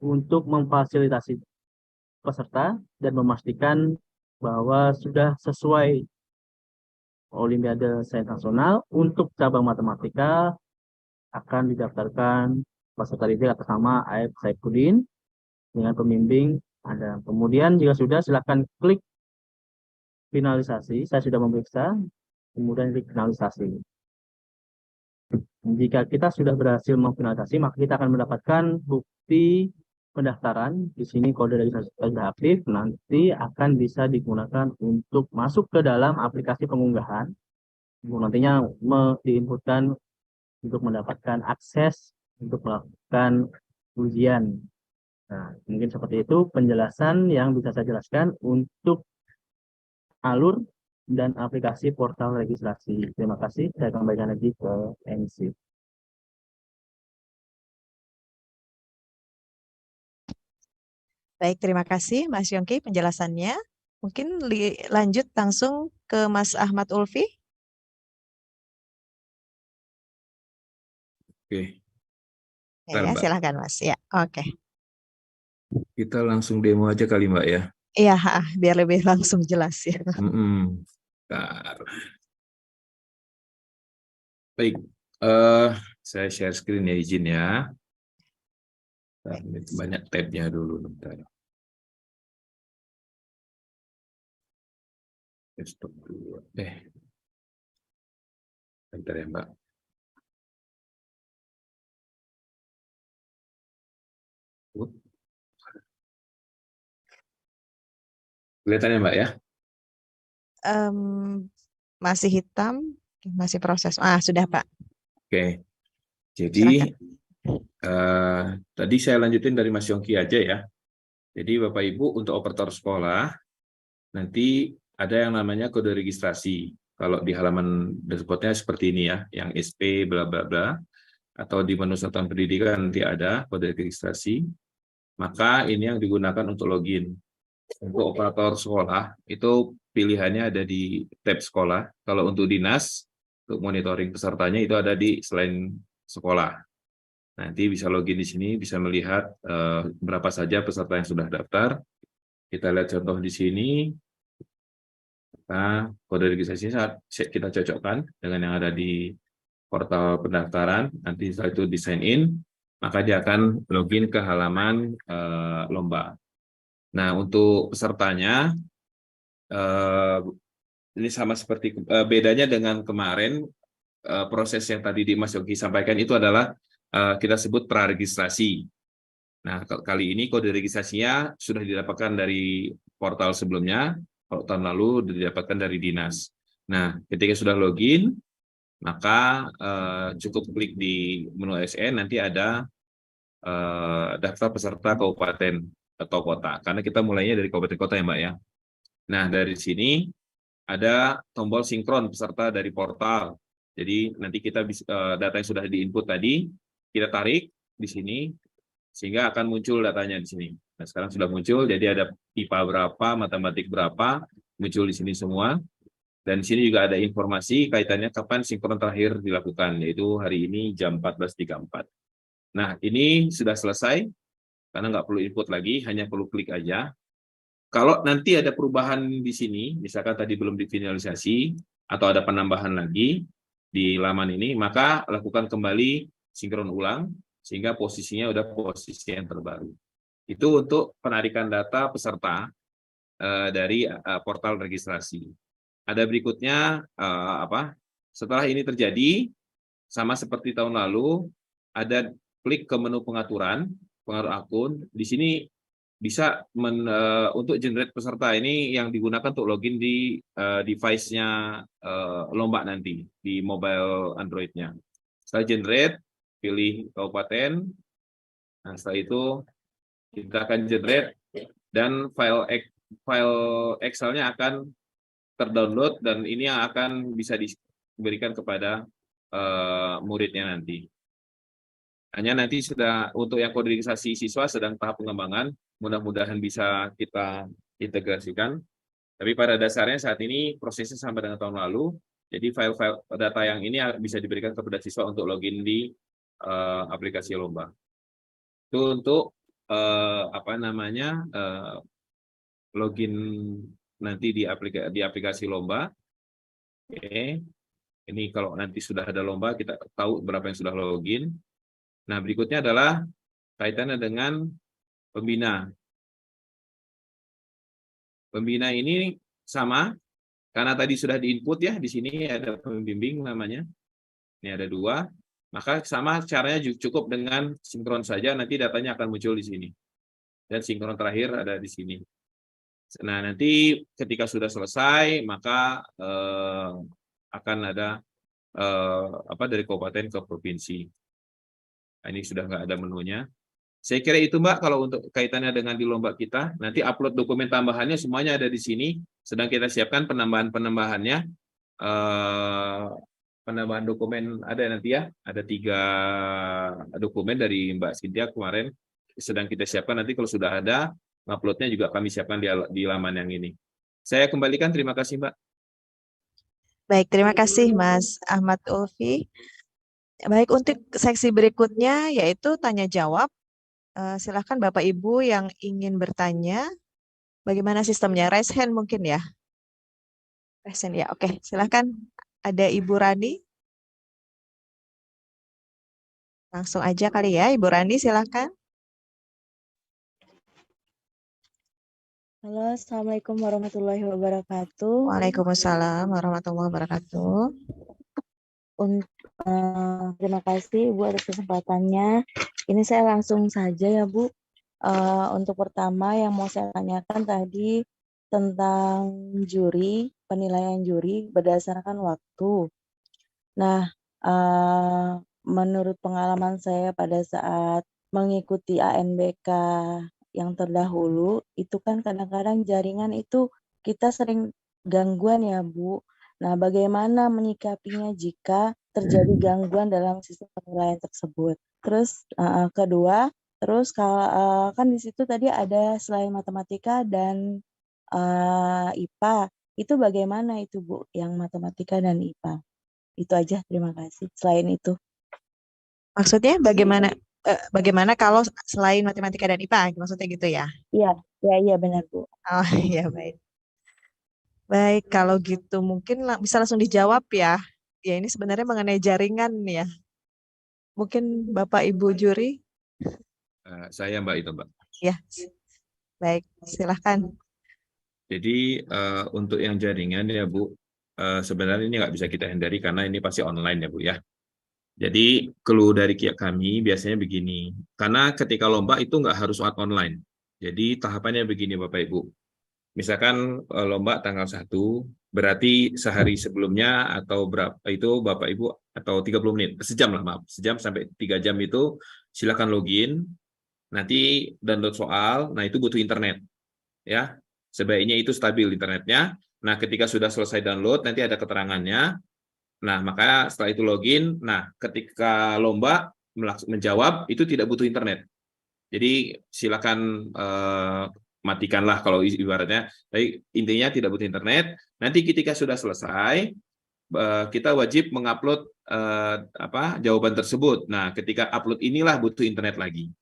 H: untuk memfasilitasi peserta dan memastikan bahwa sudah sesuai Olimpiade Sains Nasional. Untuk cabang matematika akan didaftarkan peserta didik atas nama Aib Saifuddin dengan pembimbing ada. Kemudian jika sudah, silakan klik finalisasi. Saya sudah memeriksa, kemudian klik finalisasi. Jika kita sudah berhasil memfinalisasi, maka kita akan mendapatkan bukti pendaftaran. Di sini kode registrasi sudah aktif, nanti akan bisa digunakan untuk masuk ke dalam aplikasi pengunggahan. Nantinya diinputkan untuk mendapatkan akses untuk melakukan ujian. Nah, mungkin seperti itu penjelasan yang bisa saya jelaskan untuk alur dan aplikasi portal registrasi. Terima kasih. Saya kembalikan lagi ke MC.
A: Baik, terima kasih Mas Yongki penjelasannya. Mungkin lanjut langsung ke Mas Ahmad Ulfi.
I: Oke,
A: Ya,
I: Mbak.
A: silahkan Mas. Ya, oke.
I: Kita langsung demo aja kali Mbak ya.
A: Iya, biar lebih langsung jelas ya.
I: Bentar. Baik, saya share screen ya, izin ya. Banyak tabnya dulu. Bentar. Stop dulu. Bentar ya Mbak. Kelihatan ya Mbak ya?
A: Masih hitam, masih proses. Sudah Pak.
I: Oke, jadi tadi saya lanjutin dari Mas Yongki aja ya. Jadi Bapak Ibu untuk operator sekolah, nanti ada yang namanya kode registrasi. Kalau di halaman dashboardnya seperti ini ya, yang SP bla bla bla, atau di menu satuan pendidikan nanti ada kode registrasi. Maka ini yang digunakan untuk login. Untuk operator sekolah, itu pilihannya ada di tab sekolah. Kalau untuk dinas, untuk monitoring pesertanya itu ada di selain sekolah. Nanti bisa login di sini, bisa melihat berapa saja peserta yang sudah daftar. Kita lihat contoh di sini. Nah, kode registrasinya kita cocokkan dengan yang ada di portal pendaftaran. Nanti setelah itu di sign in, maka dia akan login ke halaman lomba. Nah, untuk pesertanya, ini sama seperti bedanya dengan kemarin, proses yang tadi Mas Yongki sampaikan itu adalah kita sebut praregistrasi. Nah, kali ini kode registrasinya sudah didapatkan dari portal sebelumnya, kalau tahun lalu didapatkan dari dinas. Nah, ketika sudah login, maka cukup klik di menu ASN, nanti ada daftar peserta kabupaten atau kota, karena kita mulainya dari kabupaten kota ya Mbak ya. Nah, dari sini ada tombol sinkron peserta dari portal. Jadi nanti kita bisa, data yang sudah diinput tadi, kita tarik di sini, sehingga akan muncul datanya di sini. Nah, sekarang sudah muncul, jadi ada IPA berapa, matematik berapa, muncul di sini semua. Dan di sini juga ada informasi kaitannya kapan sinkron terakhir dilakukan, yaitu hari ini jam 14.34. Nah, ini sudah selesai, karena nggak perlu input lagi, hanya perlu klik aja. Kalau nanti ada perubahan di sini, misalkan tadi belum difinalisasi, atau ada penambahan lagi di laman ini, maka lakukan kembali sinkron ulang, sehingga posisinya udah posisi yang terbaru. Itu untuk penarikan data peserta dari portal registrasi. Ada berikutnya, setelah ini terjadi, sama seperti tahun lalu, ada klik ke menu pengaturan, pengaruh akun. Di sini bisa untuk generate peserta ini yang digunakan untuk login di device-nya lomba nanti di mobile Android-nya. Setelah generate, pilih kabupaten. Nah, setelah itu kita akan generate dan file Excel-nya akan terdownload dan ini yang akan bisa diberikan kepada muridnya nanti. Hanya nanti sudah untuk yang koderisasi siswa sedang tahap pengembangan, mudah-mudahan bisa kita integrasikan. Tapi pada dasarnya saat ini prosesnya sama dengan tahun lalu, jadi file-file data yang ini bisa diberikan kepada siswa untuk login di aplikasi lomba. Itu untuk login nanti di aplikasi lomba. Oke. Ini kalau nanti sudah ada lomba kita tahu berapa yang sudah login. Nah, berikutnya adalah kaitannya dengan pembina. Pembina ini sama karena tadi sudah diinput ya, di sini ada pembimbing namanya. Ini ada 2. Maka sama caranya cukup dengan sinkron saja, nanti datanya akan muncul di sini. Dan sinkron terakhir ada di sini. Nah, nanti ketika sudah selesai, maka akan ada dari kabupaten ke provinsi. Nah, ini sudah nggak ada menunya. Saya kira itu Mbak, kalau untuk kaitannya dengan di lomba kita, nanti upload dokumen tambahannya semuanya ada di sini. Sedang kita siapkan penambahan-penambahannya. Penambahan dokumen ada nanti ya, ada 3 dokumen dari Mbak Cynthia kemarin. Sedang kita siapkan nanti kalau sudah ada, uploadnya juga kami siapkan di laman yang ini. Saya kembalikan, terima kasih Mbak.
A: Baik, terima kasih Mas Ahmad Ulfi. Baik, untuk seksi berikutnya yaitu tanya jawab. Silakan Bapak Ibu yang ingin bertanya. Bagaimana sistemnya? Raise hand mungkin ya? Raise hand ya, oke. Silakan. Ada Ibu Rani. Langsung aja kali ya, Ibu Rani silakan.
J: Halo, Assalamualaikum warahmatullahi wabarakatuh.
A: Waalaikumsalam warahmatullahi wabarakatuh.
J: Terima kasih Ibu atas kesempatannya. Ini saya langsung saja ya Bu. Untuk pertama yang mau saya tanyakan tadi tentang juri, penilaian juri berdasarkan waktu. Nah, menurut pengalaman saya pada saat mengikuti ANBK yang terdahulu, itu kan kadang-kadang jaringan itu kita sering gangguan ya Bu. Nah, bagaimana menyikapinya jika terjadi gangguan dalam sistem penilaian tersebut? Terus kedua, terus kalau kan di situ tadi ada selain matematika dan IPA, itu bagaimana itu Bu, yang matematika dan IPA? Itu aja, terima kasih. Selain itu.
A: Maksudnya bagaimana kalau selain matematika dan IPA? Maksudnya gitu ya?
J: Iya benar Bu.
A: Oh iya, baik. Baik, kalau gitu mungkin bisa langsung dijawab ya. Ya, ini sebenarnya mengenai jaringan ya. Mungkin Bapak Ibu juri.
I: Saya Mbak itu Mbak.
A: Ya, baik, silahkan.
I: Jadi untuk yang jaringan ya Bu, sebenarnya ini nggak bisa kita hindari karena ini pasti online ya Bu ya. Jadi clue dari kami biasanya begini, karena ketika lomba itu nggak harus online. Jadi tahapannya begini Bapak Ibu. Misalkan lomba tanggal 1, berarti sehari sebelumnya atau berapa itu Bapak Ibu atau 30 menit, sejam lah maaf, sejam sampai 3 jam itu silakan login, nanti download soal, nah itu butuh internet. Ya, sebaiknya itu stabil internetnya. Nah, ketika sudah selesai download nanti ada keterangannya. Nah, maka setelah itu login, nah ketika lomba menjawab itu tidak butuh internet. Jadi silakan matikanlah kalau ibaratnya. Tapi intinya tidak butuh internet. Nanti ketika sudah selesai, kita wajib mengupload jawaban tersebut. Nah, ketika upload inilah butuh internet lagi.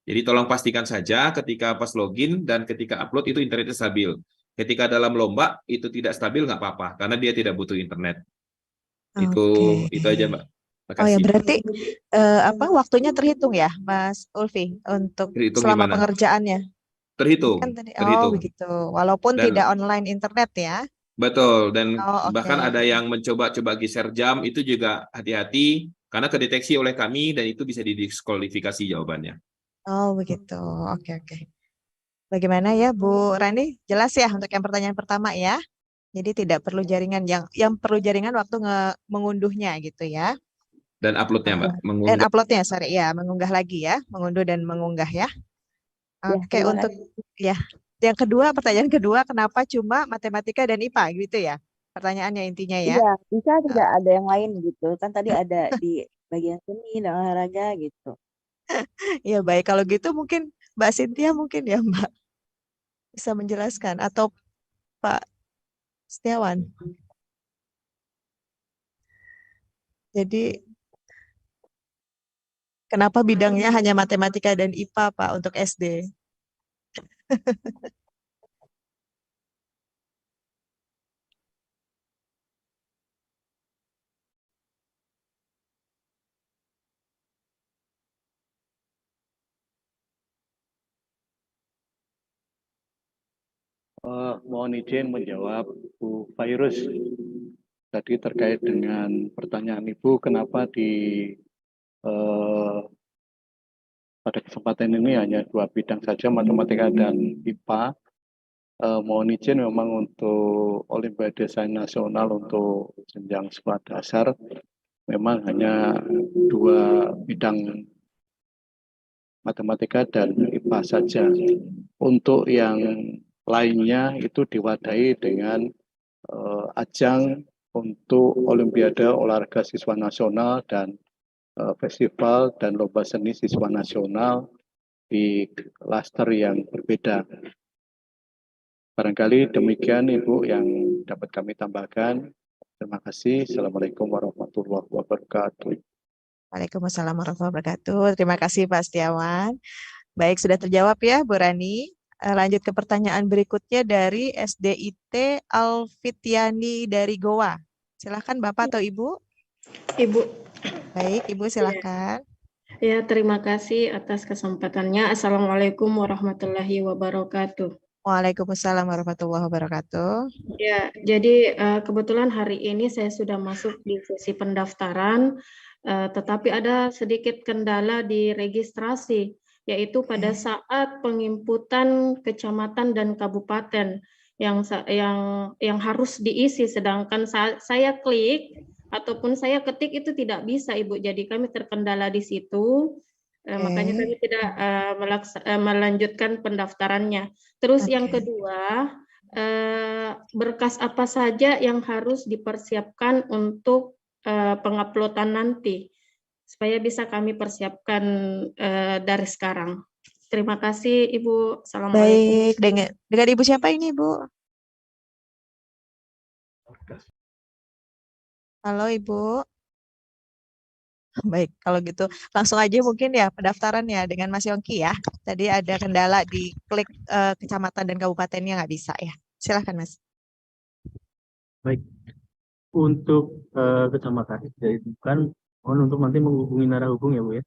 I: Jadi tolong pastikan saja ketika pas login dan ketika upload itu internetnya stabil. Ketika dalam lomba itu tidak stabil nggak apa-apa karena dia tidak butuh internet. Itu aja Mbak. Makasih.
A: Oh ya, berarti waktunya terhitung ya, Mas Ulfi, untuk selama pengerjaannya?
I: Terhitung.
A: Kan tadi, begitu. Walaupun tidak online internet ya.
I: Betul, dan bahkan ada yang mencoba geser jam, itu juga hati-hati karena kedeteksi oleh kami dan itu bisa didiskualifikasi jawabannya.
A: Oh begitu, oke. Bagaimana ya Bu Rani? Jelas ya untuk yang pertanyaan pertama ya. Jadi tidak perlu jaringan yang perlu jaringan waktu mengunduhnya gitu ya.
I: Dan uploadnya, Mbak,
A: Dan
I: mengunggah.
A: uploadnya, sorry ya, mengunggah lagi ya, mengunduh dan mengunggah ya.
J: Ya,
A: Oke,
J: terima
A: untuk
J: kasih.
A: ya, yang kedua, pertanyaan kedua, kenapa cuma matematika dan IPA gitu ya? Pertanyaannya intinya ya.
J: Iya, bisa tidak ada yang lain gitu. Kan tadi ada di bagian seni dan olahraga gitu.
A: Ya baik, kalau gitu mungkin Mbak Cynthia mungkin ya Mbak bisa menjelaskan atau Pak Setiawan. Jadi kenapa bidangnya hanya matematika dan IPA Pak untuk SD?
B: Mohon izin menjawab Bu Virus. Tadi terkait dengan pertanyaan Ibu, kenapa pada kesempatan ini hanya 2 bidang saja, matematika dan IPA. Mohon izin memang untuk Olimpiade Sains Nasional untuk jenjang sekolah dasar memang hanya 2 bidang matematika dan IPA saja. Untuk yang lainnya itu diwadahi dengan ajang untuk Olimpiade Olahraga Siswa Nasional dan festival dan lomba seni siswa nasional di klaster yang berbeda. Barangkali demikian Ibu yang dapat kami tambahkan. Terima kasih. Assalamualaikum warahmatullahi wabarakatuh.
A: Waalaikumsalam warahmatullahi wabarakatuh. Terima kasih Pak Setiawan. Baik, sudah terjawab ya Bu Rani. Lanjut ke pertanyaan berikutnya dari SDIT Alfitiani dari Goa. Silahkan Bapak atau Ibu.
K: Ibu.
A: Baik, Ibu silahkan.
K: Ya, terima kasih atas kesempatannya. Assalamualaikum warahmatullahi wabarakatuh.
A: Waalaikumsalam warahmatullahi wabarakatuh.
K: Ya, jadi kebetulan hari ini saya sudah masuk di sesi pendaftaran, tetapi ada sedikit kendala di registrasi, yaitu pada saat penginputan kecamatan dan kabupaten yang harus diisi, sedangkan saya klik ataupun saya ketik itu tidak bisa, Ibu. Jadi kami terkendala di situ. Makanya kami tidak melanjutkan pendaftarannya. Terus yang kedua, berkas apa saja yang harus dipersiapkan untuk penguploadan nanti, supaya bisa kami persiapkan dari sekarang. Terima kasih Ibu. Assalamualaikum.
A: Baik, dengan Ibu siapa ini Ibu? Halo Ibu. Baik, kalau gitu langsung aja mungkin ya pendaftarannya dengan Mas Yongki ya. Tadi ada kendala di klik kecamatan dan kabupatennya nggak bisa ya. Silahkan Mas.
H: Baik, untuk kecamatan dari bukan, mohon untuk nanti menghubungi narah hubung ya Bu ya.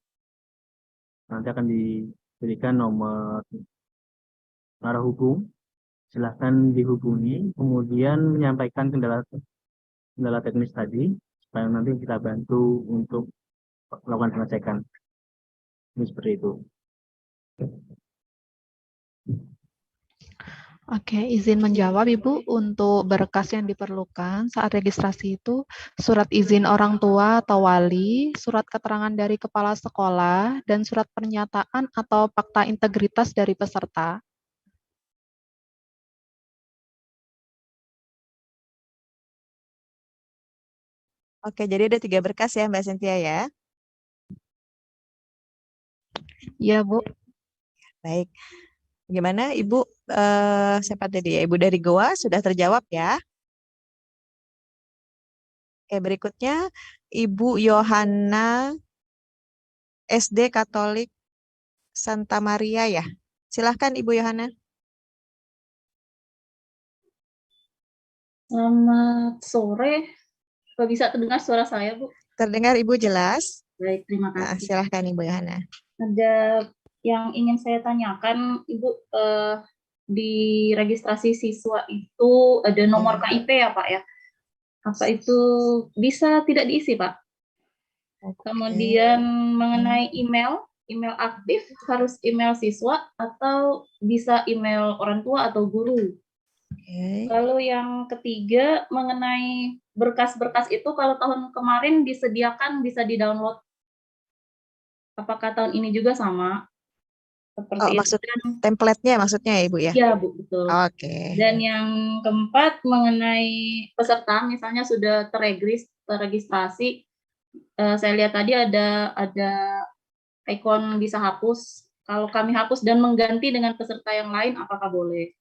H: Nanti akan diberikan nomor narah hubung. Silahkan dihubungi, kemudian menyampaikan kendala teknis tadi, supaya nanti kita bantu untuk melakukan pengecekan. Ini seperti itu.
E: Oke, izin menjawab Ibu, untuk berkas yang diperlukan saat registrasi itu surat izin orang tua atau wali, surat keterangan dari kepala sekolah, dan surat pernyataan atau fakta integritas dari peserta.
A: Oke, jadi ada 3 berkas ya Mbak Cynthia ya.
E: Iya Bu.
A: Baik. Gimana Ibu, siapa tadi ya? Ibu dari Goa sudah terjawab ya. Oke, berikutnya Ibu Yohana SD Katolik Santa Maria ya. Silahkan Ibu Yohana.
L: Selamat sore. Apa bisa terdengar suara saya, Bu?
A: Terdengar Ibu jelas.
L: Baik, terima kasih.
A: Silahkan Ibu Yohana.
L: Ada yang ingin saya tanyakan, Ibu, di registrasi siswa itu ada nomor KIP ya, Pak ya? Apa itu bisa tidak diisi, Pak? Kemudian mengenai email, email aktif harus email siswa atau bisa email orang tua atau guru. Lalu yang ketiga mengenai berkas-berkas itu kalau tahun kemarin disediakan bisa di-download. Apakah tahun ini juga sama? Seperti itu.
A: Maksud template-nya maksudnya ya Ibu ya?
L: Iya Bu, betul.
A: Oke.
L: Dan yang keempat mengenai peserta misalnya sudah terregistrasi, saya lihat tadi ada ikon bisa hapus. Kalau kami hapus dan mengganti dengan peserta yang lain, apakah boleh?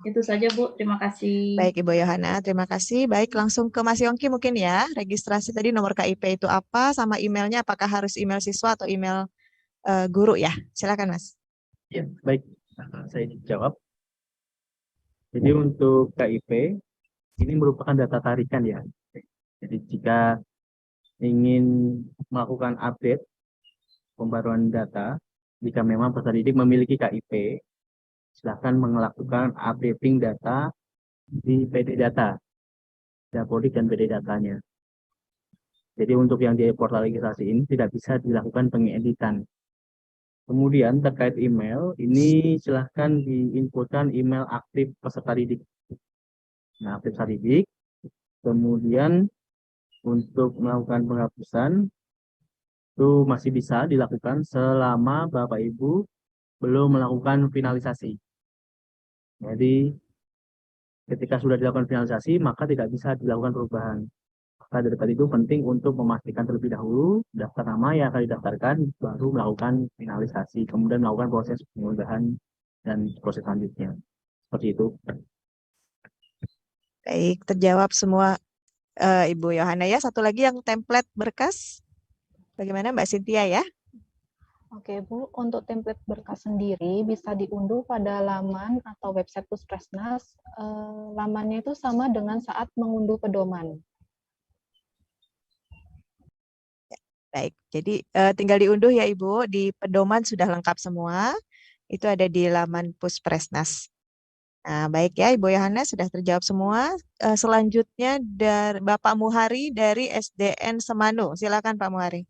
L: Itu saja Bu, terima kasih.
A: Baik Ibu Yohana, terima kasih. Baik, langsung ke Mas Yongki mungkin ya. Registrasi tadi nomor KIP itu apa, sama emailnya apakah harus email siswa atau email guru ya? Silakan Mas.
H: Ya, baik. Saya jawab. Jadi untuk KIP, ini merupakan data tarikan ya. Jadi jika ingin melakukan update pembaruan data, jika memang peserta didik memiliki KIP, silakan melakukan updating data di PD Data, Dapodik dan PD Datanya. Jadi untuk yang di portal registrasi ini tidak bisa dilakukan pengeditan. Kemudian terkait email, ini silahkan diinputkan email aktif peserta didik. Nah, aktif peserta didik. Kemudian untuk melakukan penghapusan, itu masih bisa dilakukan selama Bapak Ibu belum melakukan finalisasi. Jadi ketika sudah dilakukan finalisasi, maka tidak bisa dilakukan perubahan. Maka daripada itu penting untuk memastikan terlebih dahulu daftar nama yang akan didaftarkan, baru melakukan finalisasi, kemudian melakukan proses pengundahan dan proses selanjutnya. Seperti itu.
A: Baik, terjawab semua Ibu Yohana ya. Satu lagi yang template berkas, bagaimana Mbak Cynthia ya?
E: Oke Bu, untuk template berkas sendiri bisa diunduh pada laman atau website Puskesmas. Lamannya itu sama dengan saat mengunduh pedoman.
A: Baik, jadi tinggal diunduh ya Ibu, di pedoman sudah lengkap semua, itu ada di laman Puskesmas. Nah, baik ya Ibu Yohana, sudah terjawab semua. Selanjutnya dari Bapak Muhari dari SDN Semanu, silakan Pak Muhari.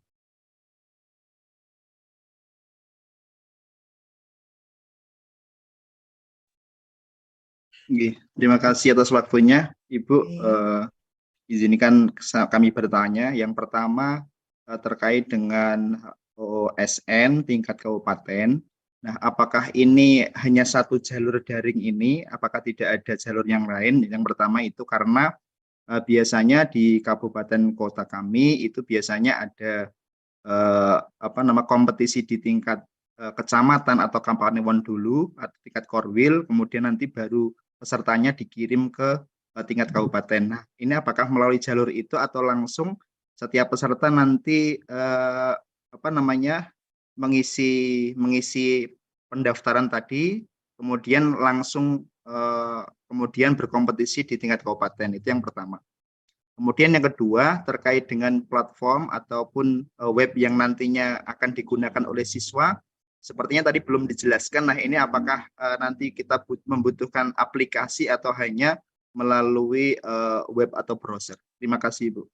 M: Terima kasih atas waktunya, Ibu. Izinkan kami bertanya. Yang pertama terkait dengan OSN tingkat kabupaten. Nah, apakah ini hanya satu jalur daring ini? Apakah tidak ada jalur yang lain? Yang pertama itu karena biasanya di kabupaten kota kami itu biasanya ada kompetisi di tingkat kecamatan atau kabupaten dulu atau tingkat korwil, kemudian nanti baru pesertanya dikirim ke tingkat kabupaten. Nah, ini apakah melalui jalur itu atau langsung setiap peserta nanti mengisi pendaftaran tadi, kemudian langsung kemudian berkompetisi di tingkat kabupaten. Itu yang pertama. Kemudian yang kedua terkait dengan platform ataupun web yang nantinya akan digunakan oleh siswa. Sepertinya tadi belum dijelaskan. Nah, ini apakah nanti kita membutuhkan aplikasi atau hanya melalui web atau browser? Terima kasih, Ibu.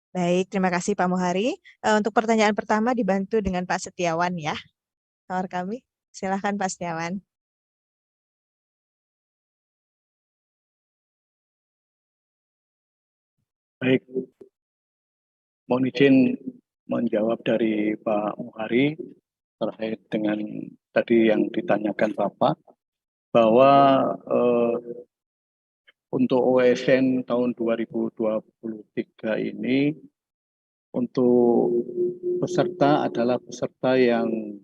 A: Baik, terima kasih Pak Muhari. Untuk pertanyaan pertama dibantu dengan Pak Setiawan ya. Tawar kami. Silahkan Pak Setiawan.
B: Baik, mohon izin menjawab dari Pak Muhari terkait dengan tadi yang ditanyakan Bapak, bahwa untuk OSN tahun 2023 ini untuk peserta adalah peserta yang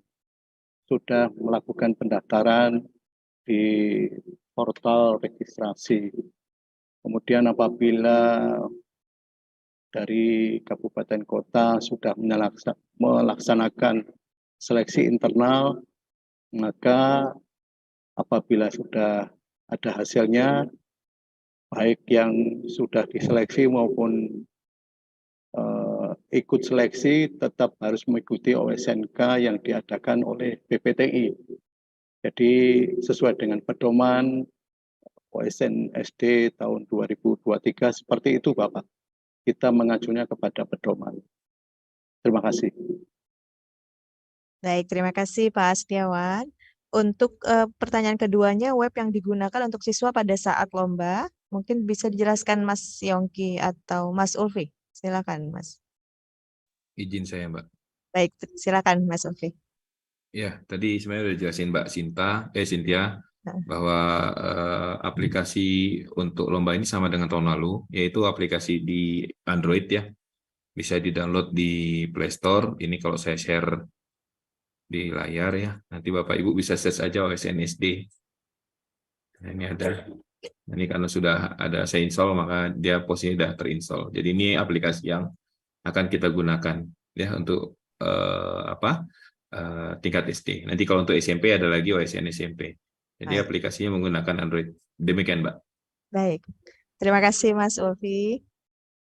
B: sudah melakukan pendaftaran di portal registrasi. Kemudian apabila dari kabupaten kota sudah melaksanakan seleksi internal, maka apabila sudah ada hasilnya, baik yang sudah diseleksi maupun ikut seleksi tetap harus mengikuti OSNK yang diadakan oleh BPTI. Jadi sesuai dengan pedoman OSN SD tahun 2023 seperti itu Bapak. Kita mengacunya kepada pedoman. Terima kasih.
A: Baik, terima kasih Pak Setiawan. Untuk pertanyaan keduanya, web yang digunakan untuk siswa pada saat lomba, mungkin bisa dijelaskan Mas Yongki atau Mas Ulfi. Silakan, Mas.
I: Izin saya, Mbak.
A: Baik, silakan Mas Ulfi.
I: Ya, tadi sebenarnya udah jelasin Mbak Cynthia,
A: Nah,
I: bahwa aplikasi untuk lomba ini sama dengan tahun lalu, yaitu aplikasi di Android ya. Bisa di-download di Play Store. Ini kalau saya share di layar ya. Nanti Bapak Ibu bisa search aja OSNSD. Nah, ini ada. Ini karena sudah ada saya install, maka dia posisinya sudah terinstall. Jadi ini aplikasi yang akan kita gunakan ya untuk tingkat SD. Nanti kalau untuk SMP ada lagi OSN SMP. Jadi
A: baik.
I: aplikasinya menggunakan Android. Demikian, Mbak.
A: Baik, terima kasih Mas Ulfi.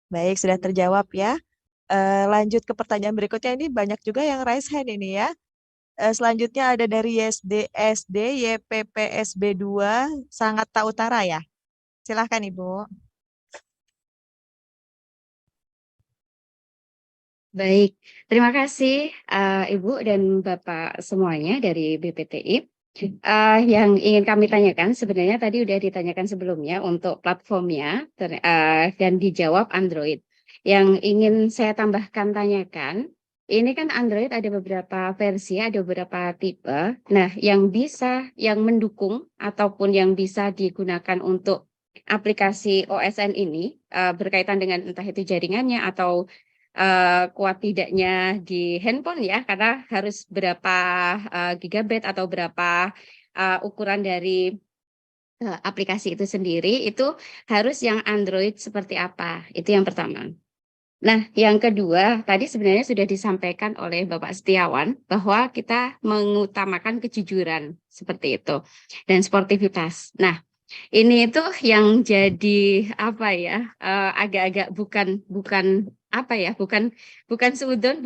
A: Baik, sudah terjawab ya. Lanjut ke pertanyaan berikutnya, ini banyak juga yang raise hand ini ya. Selanjutnya ada dari SD YPPSB 2 Sangatta Utara ya. Silahkan Ibu.
N: Baik, terima kasih Ibu dan Bapak semuanya dari BPTI. Yang ingin kami tanyakan sebenarnya tadi udah ditanyakan sebelumnya untuk platformnya dan dijawab Android. Yang ingin saya tambahkan tanyakan, ini kan Android ada beberapa versi, ada beberapa tipe. Nah, yang mendukung ataupun yang bisa digunakan untuk aplikasi OSN ini berkaitan dengan entah itu jaringannya atau kuat tidaknya di handphone ya, karena harus berapa gigabyte atau berapa ukuran dari aplikasi itu sendiri, itu harus yang Android seperti apa, itu yang pertama. Nah, yang kedua, tadi sebenarnya sudah disampaikan oleh Bapak Setiawan bahwa kita mengutamakan kejujuran seperti itu dan sportivitas. Nah, ini itu yang jadi apa ya, agak-agak bukan apa ya, bukan seudon,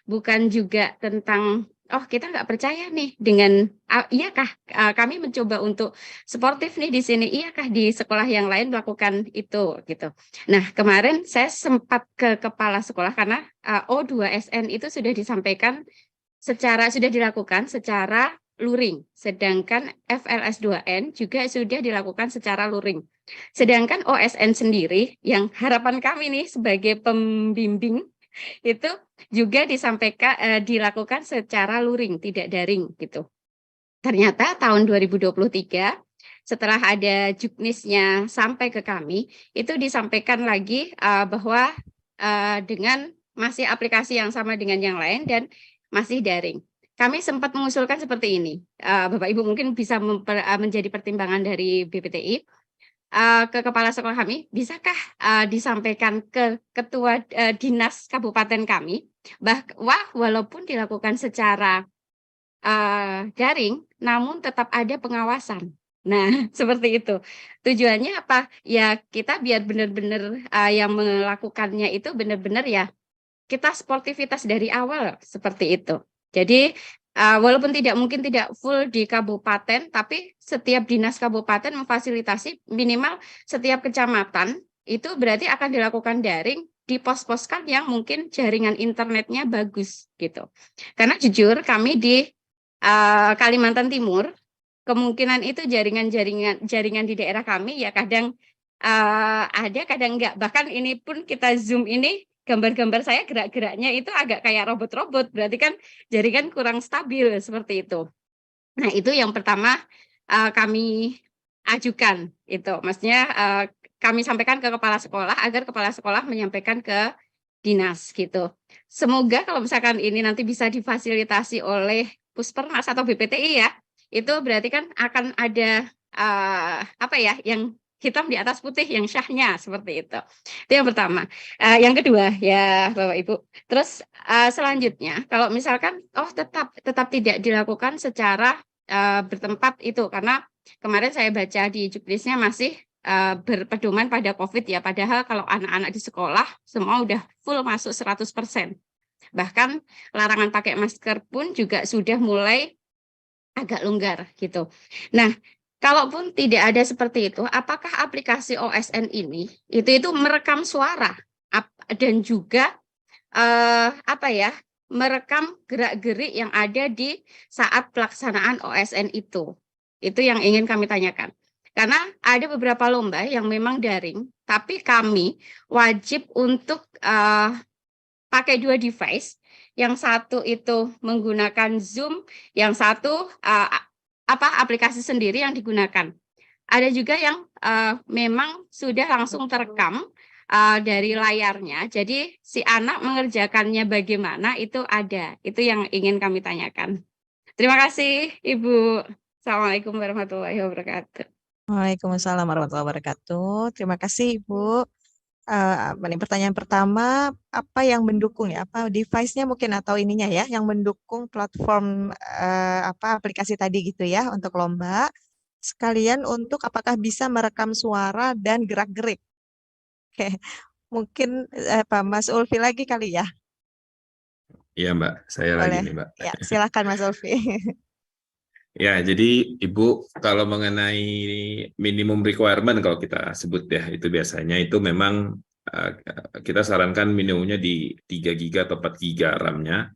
N: bukan juga tentang oh kita nggak percaya nih dengan iyakah kami mencoba untuk sportif nih di sini, iyakah di sekolah yang lain melakukan itu gitu. Nah, kemarin saya sempat ke kepala sekolah karena O2SN itu sudah disampaikan sudah dilakukan secara luring, sedangkan FLS2N juga sudah dilakukan secara luring. Sedangkan OSN sendiri yang harapan kami nih sebagai pembimbing itu juga dilakukan secara luring, tidak daring gitu. Ternyata tahun 2023 setelah ada juknisnya sampai ke kami, itu disampaikan lagi bahwa dengan masih aplikasi yang sama dengan yang lain dan masih daring. Kami sempat mengusulkan seperti ini, Bapak Ibu mungkin bisa menjadi pertimbangan dari BPTI, ke kepala sekolah kami, bisakah disampaikan ke ketua dinas kabupaten kami, bahwa walaupun dilakukan secara daring, namun tetap ada pengawasan. Nah, seperti itu. Tujuannya apa? Ya kita biar benar-benar yang melakukannya itu benar-benar ya kita sportivitas dari awal seperti itu. Jadi walaupun mungkin tidak full di kabupaten, tapi setiap dinas kabupaten memfasilitasi minimal setiap kecamatan itu berarti akan dilakukan daring di pos-poskan yang mungkin jaringan internetnya bagus gitu. Karena jujur kami di Kalimantan Timur kemungkinan itu jaringan di daerah kami ya kadang ada kadang enggak. Bahkan ini pun kita zoom ini gambar-gambar saya gerak-geraknya itu agak kayak robot-robot, berarti kan jaringan kurang stabil seperti itu. Nah, itu yang pertama kami ajukan itu, maksudnya kami sampaikan ke kepala sekolah agar kepala sekolah menyampaikan ke dinas gitu. Semoga kalau misalkan ini nanti bisa difasilitasi oleh Puspernas atau BPTI ya, itu berarti kan akan ada apa ya yang hitam di atas putih yang syahnya seperti itu. Itu yang pertama. Yang kedua ya Bapak Ibu. Terus selanjutnya kalau misalkan tetap tidak dilakukan secara bertempat itu karena kemarin saya baca di juknisnya masih berpedoman pada COVID ya. Padahal kalau anak-anak di sekolah semua udah full masuk 100%. Bahkan larangan pakai masker pun juga sudah mulai agak longgar gitu. Nah, kalaupun tidak ada seperti itu, apakah aplikasi OSN ini itu merekam suara dan juga merekam gerak-gerik yang ada di saat pelaksanaan OSN itu. Itu yang ingin kami tanyakan. Karena ada beberapa lomba yang memang daring, tapi kami wajib untuk pakai 2 device. Yang satu itu menggunakan Zoom, yang satu aplikasi sendiri yang digunakan. Ada juga yang memang sudah langsung terekam dari layarnya. Jadi si anak mengerjakannya bagaimana itu ada. Itu yang ingin kami tanyakan. Terima kasih, Ibu. Assalamualaikum warahmatullahi wabarakatuh.
A: Waalaikumsalam warahmatullahi wabarakatuh. Terima kasih Ibu. Pertanyaan pertama, apa yang mendukung ya? Apa device-nya mungkin atau ininya ya, yang mendukung platform aplikasi tadi gitu ya untuk lomba. Sekalian untuk apakah bisa merekam suara dan gerak-gerik. Oke, mungkin Mas Ulfi lagi kali ya.
I: Iya Mbak, saya lagi
A: Boleh.
I: nih Mbak.
A: Ya, silakan Mas Ulfi.
I: Ya, jadi Ibu kalau mengenai minimum requirement kalau kita sebut ya, itu biasanya itu memang kita sarankan minimumnya di 3 GB atau 4 GB RAM-nya.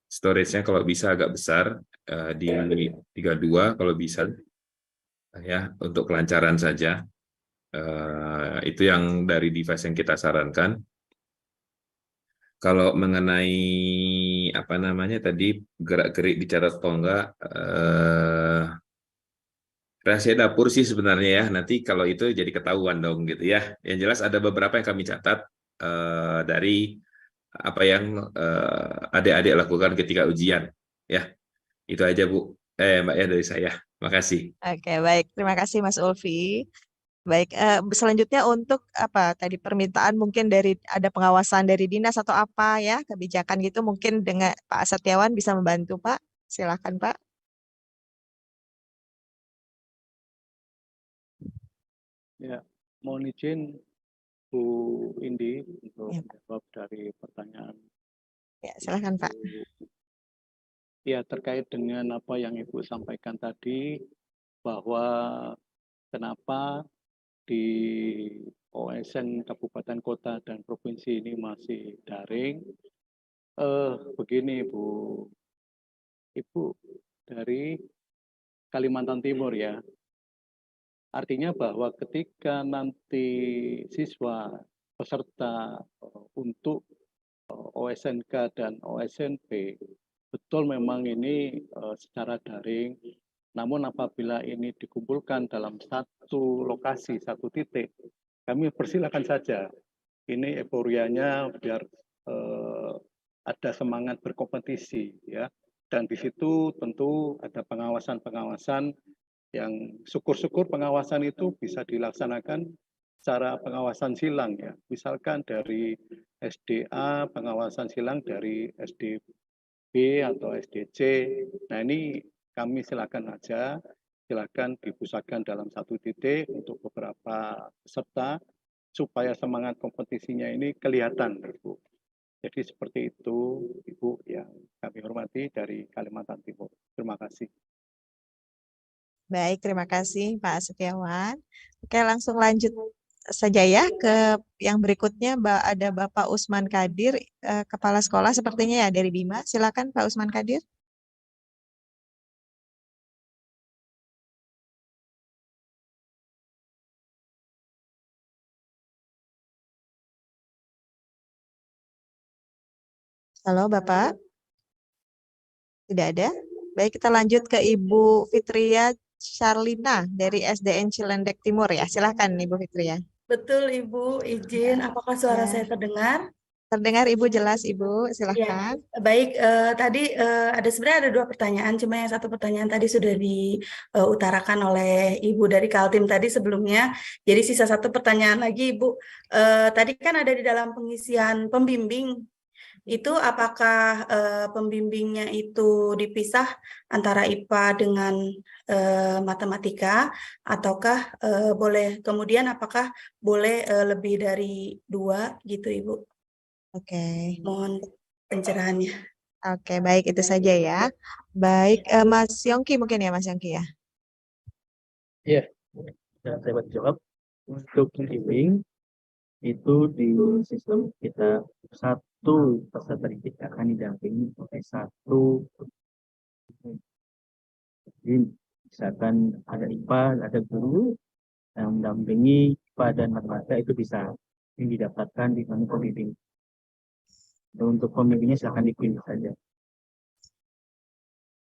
I: Storage-nya kalau bisa agak besar, di 32 kalau bisa, ya untuk kelancaran saja. Itu yang dari device yang kita sarankan. Kalau mengenai apa namanya tadi gerak-gerik dicatat atau enggak, rahasia dapur sih sebenarnya ya. Nanti kalau itu jadi ketahuan dong gitu ya. Yang jelas ada beberapa yang kami catat dari apa yang adik-adik lakukan ketika ujian ya. Itu aja Bu. Mbak ya dari saya. Makasih.
A: Oke, baik. Terima kasih Mas Ulfi. Baik, selanjutnya untuk apa tadi permintaan mungkin dari ada pengawasan dari dinas atau apa ya kebijakan gitu mungkin dengan Pak Setiawan bisa membantu Pak. Silakan Pak.
B: Ya, mohon izin Bu Indi untuk menjawab dari pertanyaan.
A: Ya, silakan Pak.
B: Ya, terkait dengan apa yang Ibu sampaikan tadi bahwa kenapa di OSN Kabupaten Kota dan Provinsi ini masih daring. Begini Bu, Ibu dari Kalimantan Timur ya. Artinya bahwa ketika nanti siswa peserta untuk OSNK dan OSNP betul memang ini secara daring, namun apabila ini dikumpulkan dalam satu lokasi, satu titik, kami persilakan saja. Ini euforianya biar ada semangat berkompetisi ya. Dan di situ tentu ada pengawasan-pengawasan yang syukur-syukur pengawasan itu bisa dilaksanakan secara pengawasan silang ya. Misalkan dari SDA, pengawasan silang dari SDB atau SDC. Nah ini kami silakan aja, silakan dipusatkan dalam satu titik untuk beberapa peserta supaya semangat kompetisinya ini kelihatan, Ibu. Jadi seperti itu, Ibu yang kami hormati dari Kalimantan Timur. Terima kasih.
A: Baik, terima kasih Pak Setiawan. Oke, langsung lanjut saja ya ke yang berikutnya. Ada Bapak Usman Kadir, Kepala Sekolah sepertinya ya dari Bima. Silakan Pak Usman Kadir. Halo Bapak. Tidak ada. Baik, kita lanjut ke Ibu Fitria Charlina dari SDN Cilendek Timur ya. Silahkan Ibu Fitria.
O: Betul Ibu, izin. Apakah suara saya terdengar?
A: Terdengar Ibu jelas Ibu, silahkan.
O: Ya, baik. Tadi sebenarnya ada 2 pertanyaan, cuma yang satu pertanyaan tadi sudah diutarakan oleh Ibu dari Kaltim tadi sebelumnya. Jadi sisa 1 pertanyaan lagi Ibu. Tadi kan ada di dalam pengisian pembimbing. Itu apakah pembimbingnya itu dipisah antara IPA dengan matematika, ataukah boleh kemudian apakah boleh lebih dari 2 gitu Ibu?
A: Oke.
O: Mohon pencerahannya.
A: Oke, baik itu saja ya. Baik, Mas Yongki mungkin ya Mas Yongki ya.
H: Iya, saya dapat jawab. Untuk pembimbing itu di sistem kita pusat itu peserta didik akan didampingi oleh satu. Jadi misalkan ada IPA, ada guru yang mendampingi IPA dan matematika, itu bisa didapatkan di menu pembimbing. Untuk pembimbingnya silakan dipilih saja.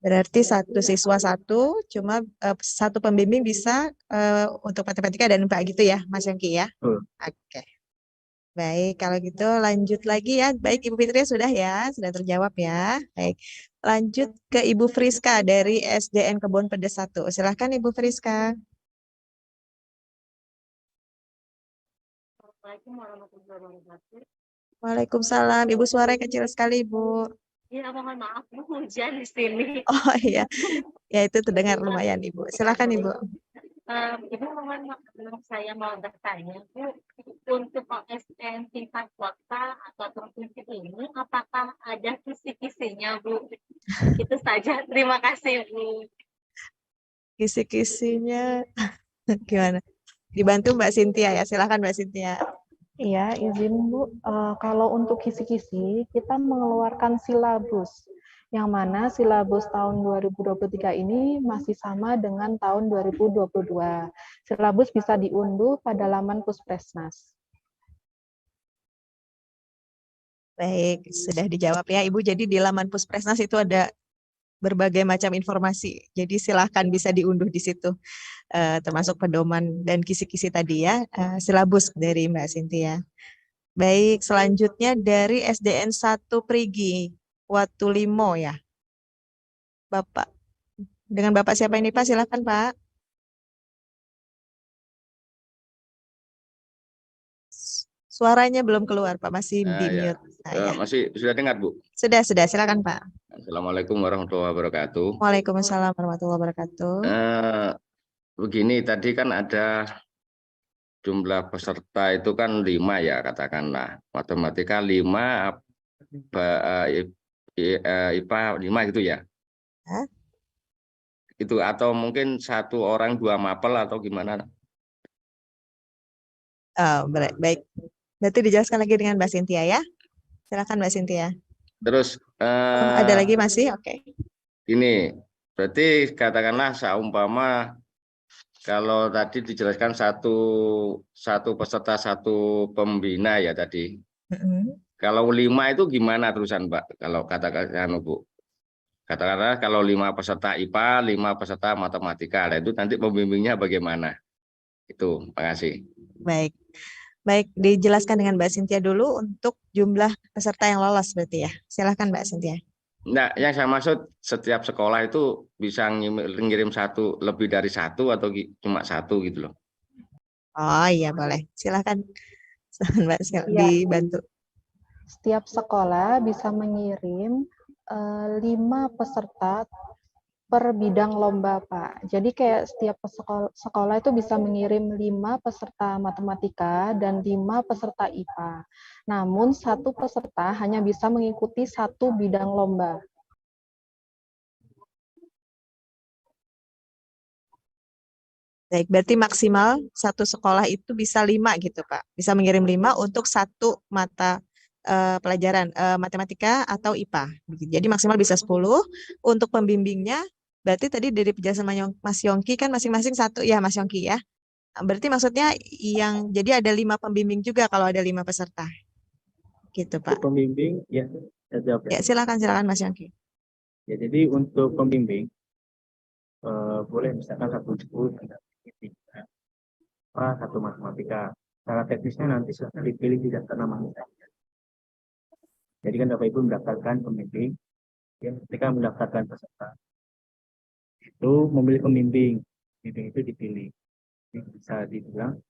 A: Berarti satu siswa satu, cuma satu pembimbing bisa untuk matematika dan IPA gitu ya, Mas Yongki ya? Oke. Baik, kalau gitu lanjut lagi ya. Baik, Ibu Fitri sudah ya, sudah terjawab ya. Baik, lanjut ke Ibu Friska dari SDN Kebon Pedes 1. Silahkan Ibu Friska.
P: Assalamualaikum warahmatullahi wabarakatuh.
A: Waalaikumsalam. Ibu suaranya kecil sekali, Ibu.
P: Ya, mohon maaf, Bu, hujan di sini.
A: Oh iya, ya itu terdengar lumayan Ibu. Silahkan Ibu.
P: Ibu mohon maaf, saya mau bertanya, Bu, untuk OSN tingkat kota atau provinsi ini, apakah ada kisi-kisinya, Bu? Itu saja. Terima kasih, Bu.
A: Kisi-kisinya gimana? Dibantu Mbak Cynthia ya. Silahkan Mbak Cynthia.
E: Iya, izin Bu. Kalau untuk kisi-kisi, kita mengeluarkan silabus, yang mana silabus tahun 2023 ini masih sama dengan tahun 2022. Silabus bisa diunduh pada laman Puspresnas.
A: Baik, sudah dijawab ya Ibu. Jadi di laman Puspresnas itu ada berbagai macam informasi. Jadi silahkan bisa diunduh di situ, termasuk pedoman dan kisi-kisi tadi ya, silabus dari Mbak Cynthia. Baik, selanjutnya dari SDN 1 Prigi, Watulimo ya. Bapak. Dengan Bapak siapa ini Pak? Silahkan Pak. Suaranya belum keluar Pak, masih di mute. Ya.
Q: Masih sudah dengar Bu?
A: Sudah, silakan Pak.
Q: Assalamualaikum warahmatullahi wabarakatuh.
A: Waalaikumsalam warahmatullahi wabarakatuh.
Q: Begini, tadi kan ada jumlah peserta itu kan 5 ya katakanlah. Matematika 5, IPA 5 gitu ya?
A: Hah?
Q: Itu atau mungkin 1 orang 2 mapel atau gimana?
A: Baik. Berarti dijelaskan lagi dengan Mbak Cynthia ya. Silakan Mbak Cynthia.
Q: Terus
A: ada lagi masih? Oke.
Q: Ini berarti katakanlah seumpama kalau tadi dijelaskan satu peserta 1 pembina ya tadi. Kalau 5 itu gimana terusan Mbak? Kalau katakan Bu, katakanlah kalau 5 peserta IPA, 5 peserta matematika, nah itu nanti pembimbingnya bagaimana? Itu, makasih.
A: Baik, dijelaskan dengan Mbak Cynthia dulu untuk jumlah peserta yang lolos berarti ya. Silahkan Mbak Cynthia.
Q: Nah, yang saya maksud setiap sekolah itu bisa ngirim lebih dari 1 atau cuma 1 gitu loh.
A: Oh iya boleh. Silahkan Mbak dibantu.
E: Setiap sekolah bisa mengirim 5 peserta per bidang lomba, Pak. Jadi kayak setiap sekolah itu bisa mengirim 5 peserta matematika dan 5 peserta IPA. Namun 1 peserta hanya bisa mengikuti 1 bidang lomba.
A: Baik, berarti maksimal 1 sekolah itu bisa 5 gitu, Pak. Bisa mengirim 5 untuk 1 mata pelajaran matematika atau IPA. Jadi maksimal bisa 10. Untuk pembimbingnya, berarti tadi dari penjelasan Mas Yongki kan masing-masing 1 ya Mas Yongki ya. Berarti maksudnya jadi ada 5 pembimbing juga kalau ada 5 peserta. Gitu Pak.
H: Pembimbing ya, saya jawab.
A: Ya silakan Mas Yongki.
H: Ya, jadi untuk pembimbing boleh misalkan 1 guru, 1 matematika. Cara teknisnya nanti sudah dipilih di daftar namanya. Jadi kan Bapak Ibu mendaftarkan pembimbing, ya, ketika mendaftarkan peserta itu memilih pembimbing itu dipilih. Jadi bisa dibilang,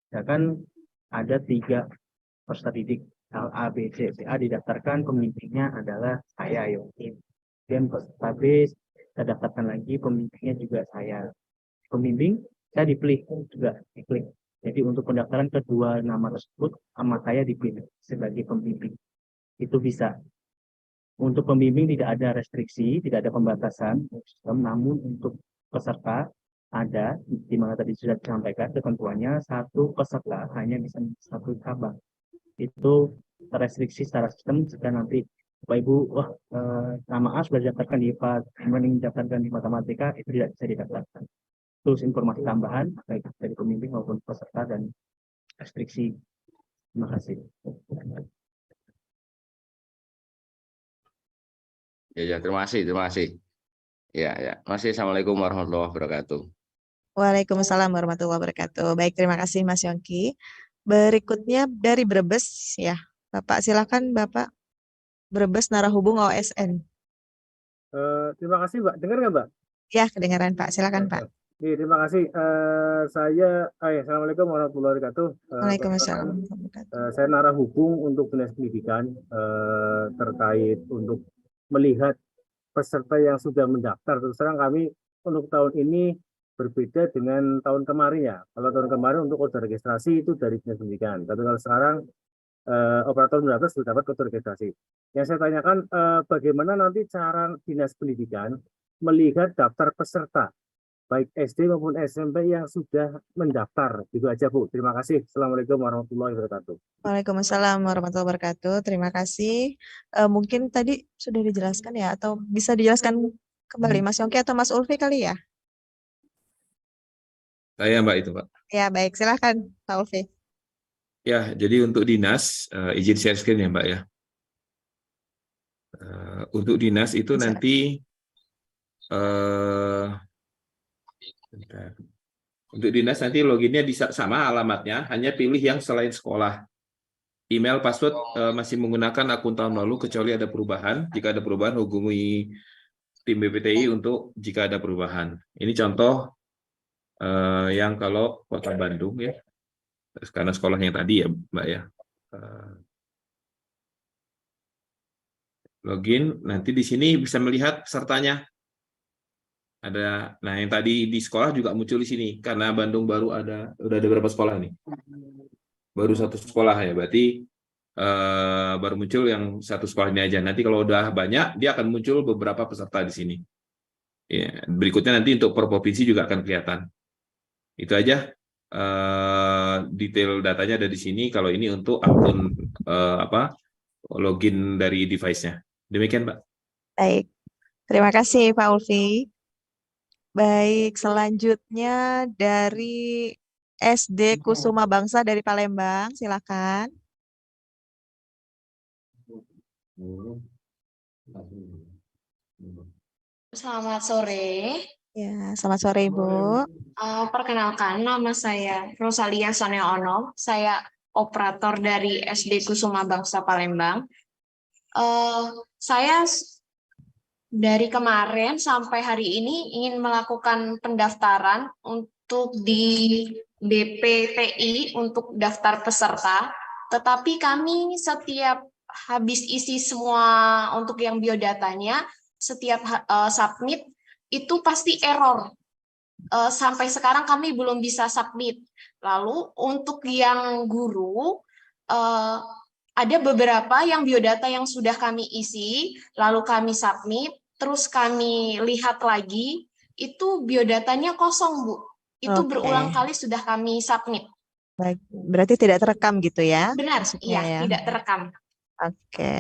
H: misalkan ada 3 peserta didik A, B, C. A didaftarkan, pembimbingnya adalah saya, Yongki. Kemudian peserta B saya daftarkan lagi, pembimbingnya juga saya. Pembimbing saya dipilih juga diklik. Jadi untuk pendaftaran kedua nama tersebut, nama saya dipilih sebagai pembimbing. Itu bisa. Untuk pembimbing tidak ada restriksi, tidak ada pembatasan, namun untuk peserta ada, di mana tadi sudah disampaikan ketentuannya 1 peserta hanya bisa 1 cabang. Itu terrestriksi secara sistem jika nanti Bapak Ibu, nama A sudah didaftarkan di IPA, kemudian didaftarkan di matematika, itu tidak bisa didaftarkan. Terus informasi tambahan, baik dari pembimbing maupun peserta dan restriksi. Terima kasih.
Q: Ya, terima kasih. Ya. Masih. Assalamualaikum warahmatullahi wabarakatuh.
A: Waalaikumsalam warahmatullahi wabarakatuh. Baik, terima kasih Mas Yongki. Berikutnya dari Brebes ya. Bapak silakan Bapak. Brebes Narahubung OSN.
R: Terima kasih Mbak. Dengar nggak Mbak?
A: Ya, kedengaran Pak. Silakan Pak.
R: Iya, terima kasih. Assalamualaikum warahmatullahi wabarakatuh.
A: Waalaikumsalam.
R: Saya narahubung untuk Dinas Pendidikan terkait untuk melihat peserta yang sudah mendaftar. Terus terang kami untuk tahun ini berbeda dengan tahun kemarin ya. Kalau tahun kemarin untuk kode registrasi itu dari Dinas Pendidikan. Tapi kalau sekarang operator mendaftar sudah dapat kode registrasi. Yang saya tanyakan bagaimana nanti cara Dinas Pendidikan melihat daftar peserta baik SD maupun SMP yang sudah mendaftar. Itu aja Bu. Terima kasih. Assalamualaikum warahmatullahi wabarakatuh.
A: Waalaikumsalam warahmatullahi wabarakatuh. Terima kasih. Mungkin tadi sudah dijelaskan ya, atau bisa dijelaskan kembali Mas Yongki atau Mas Ulfi kali ya?
I: Saya Mbak itu Pak.
A: Ya baik, silahkan Pak Ulfi.
I: Ya, jadi untuk dinas, izin share screen ya Mbak ya. Untuk dinas itu nanti, untuk dinas nanti loginnya sama alamatnya, hanya pilih yang selain sekolah. Email, password masih menggunakan akun tahun lalu, kecuali ada perubahan. Jika ada perubahan, hubungi tim BPTI untuk jika ada perubahan. Ini contoh yang kalau Kota Bandung ya. Karena sekolahnya tadi ya Mbak ya, login nanti di sini bisa melihat pesertanya ada. Nah yang tadi di sekolah juga muncul di sini karena Bandung baru udah ada berapa sekolah nih, baru satu sekolah ya, berarti baru muncul yang satu sekolah ini aja. Nanti kalau udah banyak dia akan muncul beberapa peserta di sini ya. Berikutnya nanti untuk per provinsi juga akan kelihatan. Itu aja. Detail datanya ada di sini. Kalau ini untuk akun login dari device-nya. Demikian, Mbak.
A: Baik, terima kasih Pak Ulfi. Baik, selanjutnya dari SD Kusuma Bangsa dari Palembang, silakan.
S: Selamat sore.
A: Ya, selamat sore Ibu.
S: Perkenalkan, nama saya Rosalia Soneono. Saya operator dari SD Kusuma Bangsa Palembang. Saya dari kemarin sampai hari ini ingin melakukan pendaftaran untuk di BPTI untuk daftar peserta. Tetapi kami setiap habis isi semua untuk yang biodatanya, setiap submit, itu pasti error. Sampai sekarang kami belum bisa submit. Lalu untuk yang guru, ada beberapa yang biodata yang sudah kami isi, lalu kami submit, terus kami lihat lagi, itu biodatanya kosong, Bu. Itu berulang kali sudah kami submit.
A: Baik, berarti tidak terekam gitu ya?
S: Benar,
A: maksudnya
S: iya,
A: ya.
S: tidak terekam.
A: Oke.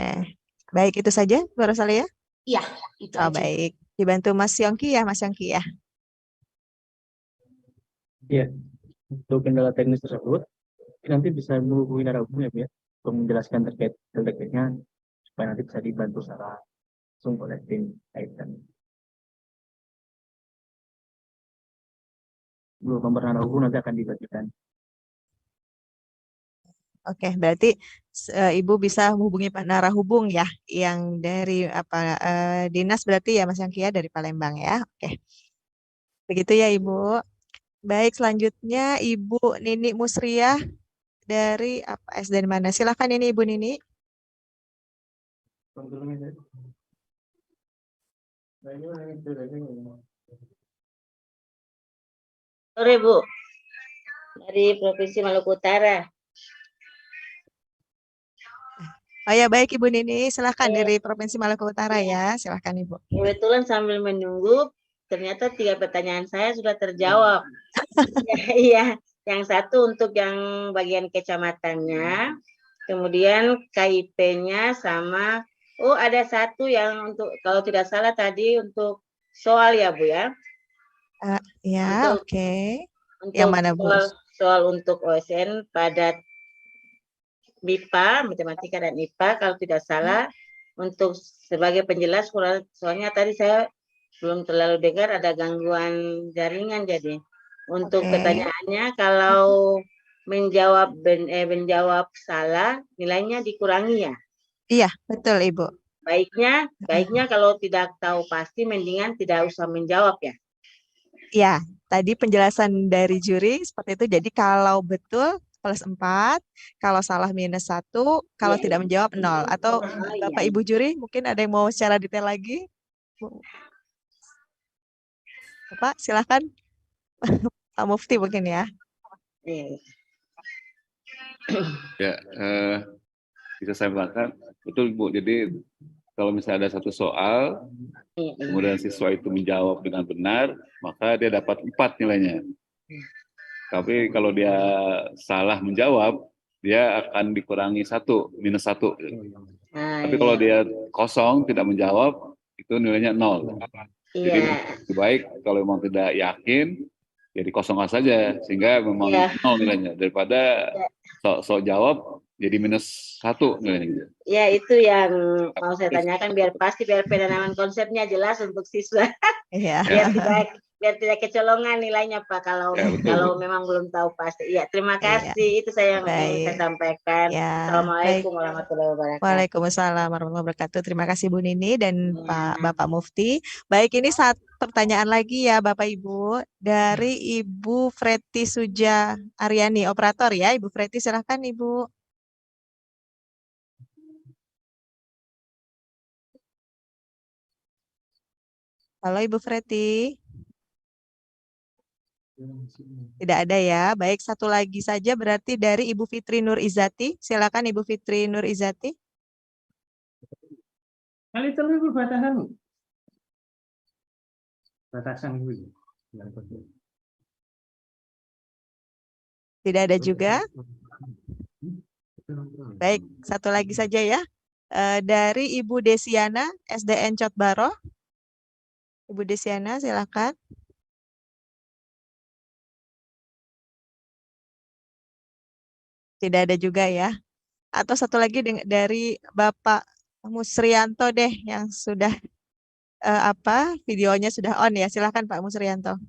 A: Baik, itu saja Bu Rosalia?
S: Iya, itu aja.
A: Baik. Dibantu Mas Yongki ya, Mas Yongki ya.
H: Iya, untuk kendala teknis tersebut nanti bisa menghubungi narasumber ya Bu ya, untuk menjelaskan terkait-terkaitnya supaya nanti bisa dibantu secara langsung oleh tim kaitan. Nomor narasumber nanti akan dibagikan.
A: Oke, berarti Ibu bisa menghubungi Pak Narahubung ya, yang dari dinas berarti ya Mas Yongki ya, dari Palembang ya. Oke, begitu ya Ibu. Baik, selanjutnya Ibu Nini Musriah dari SD mana? Silakan ini Ibu Nini.
T: Sore Bu, dari Provinsi Maluku Utara.
A: Oh ya, baik Ibu Nini, silakan dari Provinsi Maluku Utara ya, silakan Ibu.
T: Kebetulan sambil menunggu, ternyata 3 pertanyaan saya sudah terjawab. Iya, yang satu untuk yang bagian kecamatannya, kemudian KIP-nya sama, oh ada satu yang untuk, kalau tidak salah tadi untuk soal ya Bu ya?
A: Ya,
T: Untuk,
A: oke. Yang
T: untuk
A: mana, Bu?
T: soal untuk OSN pada MIPA, matematika dan IPA, kalau tidak salah, untuk sebagai penjelas, soalnya tadi saya belum terlalu dengar ada gangguan jaringan, jadi untuk pertanyaannya kalau menjawab salah nilainya dikurangi ya?
A: Iya, betul Ibu.
T: Baiknya kalau tidak tahu pasti mendingan tidak usah menjawab ya?
A: Iya, tadi penjelasan dari juri seperti itu. Jadi kalau betul +4, kalau salah -1, kalau tidak menjawab 0. Atau Bapak Ibu juri mungkin ada yang mau secara detail lagi? Bapak silakan. Pak Mufti mungkin ya.
F: Ya, bisa saya mengatakan betul Bu. Jadi kalau misalnya ada satu soal, kemudian siswa itu menjawab dengan benar, maka dia dapat 4 nilainya. Tapi kalau dia salah menjawab, dia akan dikurangi -1. Tapi kalau dia kosong tidak menjawab, itu nilainya 0. Jadi lebih baik kalau memang tidak yakin, ya dikosongkan saja sehingga memang 0 nilainya daripada sok jawab jadi -1 nilainya.
T: Ya itu yang mau saya tanyakan biar pasti, biar penanaman konsepnya jelas untuk siswa.
A: Iya.
T: biar tidak kecolongan nilainya Pak kalau memang belum tahu pasti. Ya terima kasih, itu saya yang ingin saya sampaikan. Assalamualaikum warahmatullahi wabarakatuh.
A: Waalaikumsalam warahmatullahi wabarakatuh. Terima kasih Bu Nini dan Bapak Mufti. Baik, ini satu pertanyaan lagi ya Bapak Ibu dari Ibu Freti Suja Aryani, operator ya. Ibu Freti silahkan Ibu. Halo Ibu Freti. Tidak ada ya. Baik, satu lagi saja berarti dari Ibu Fitri Nur Izati. Silakan Ibu Fitri Nur Izati.
R: Kali terlalu batasan dulu.
A: Tidak ada juga. Baik, satu lagi saja ya. Dari Ibu Desiana, SDN Cotbaro. Ibu Desiana, silakan. Tidak ada juga ya. Atau satu lagi dari Bapak Musrianto deh yang sudah videonya sudah on ya. Silakan Pak Musrianto.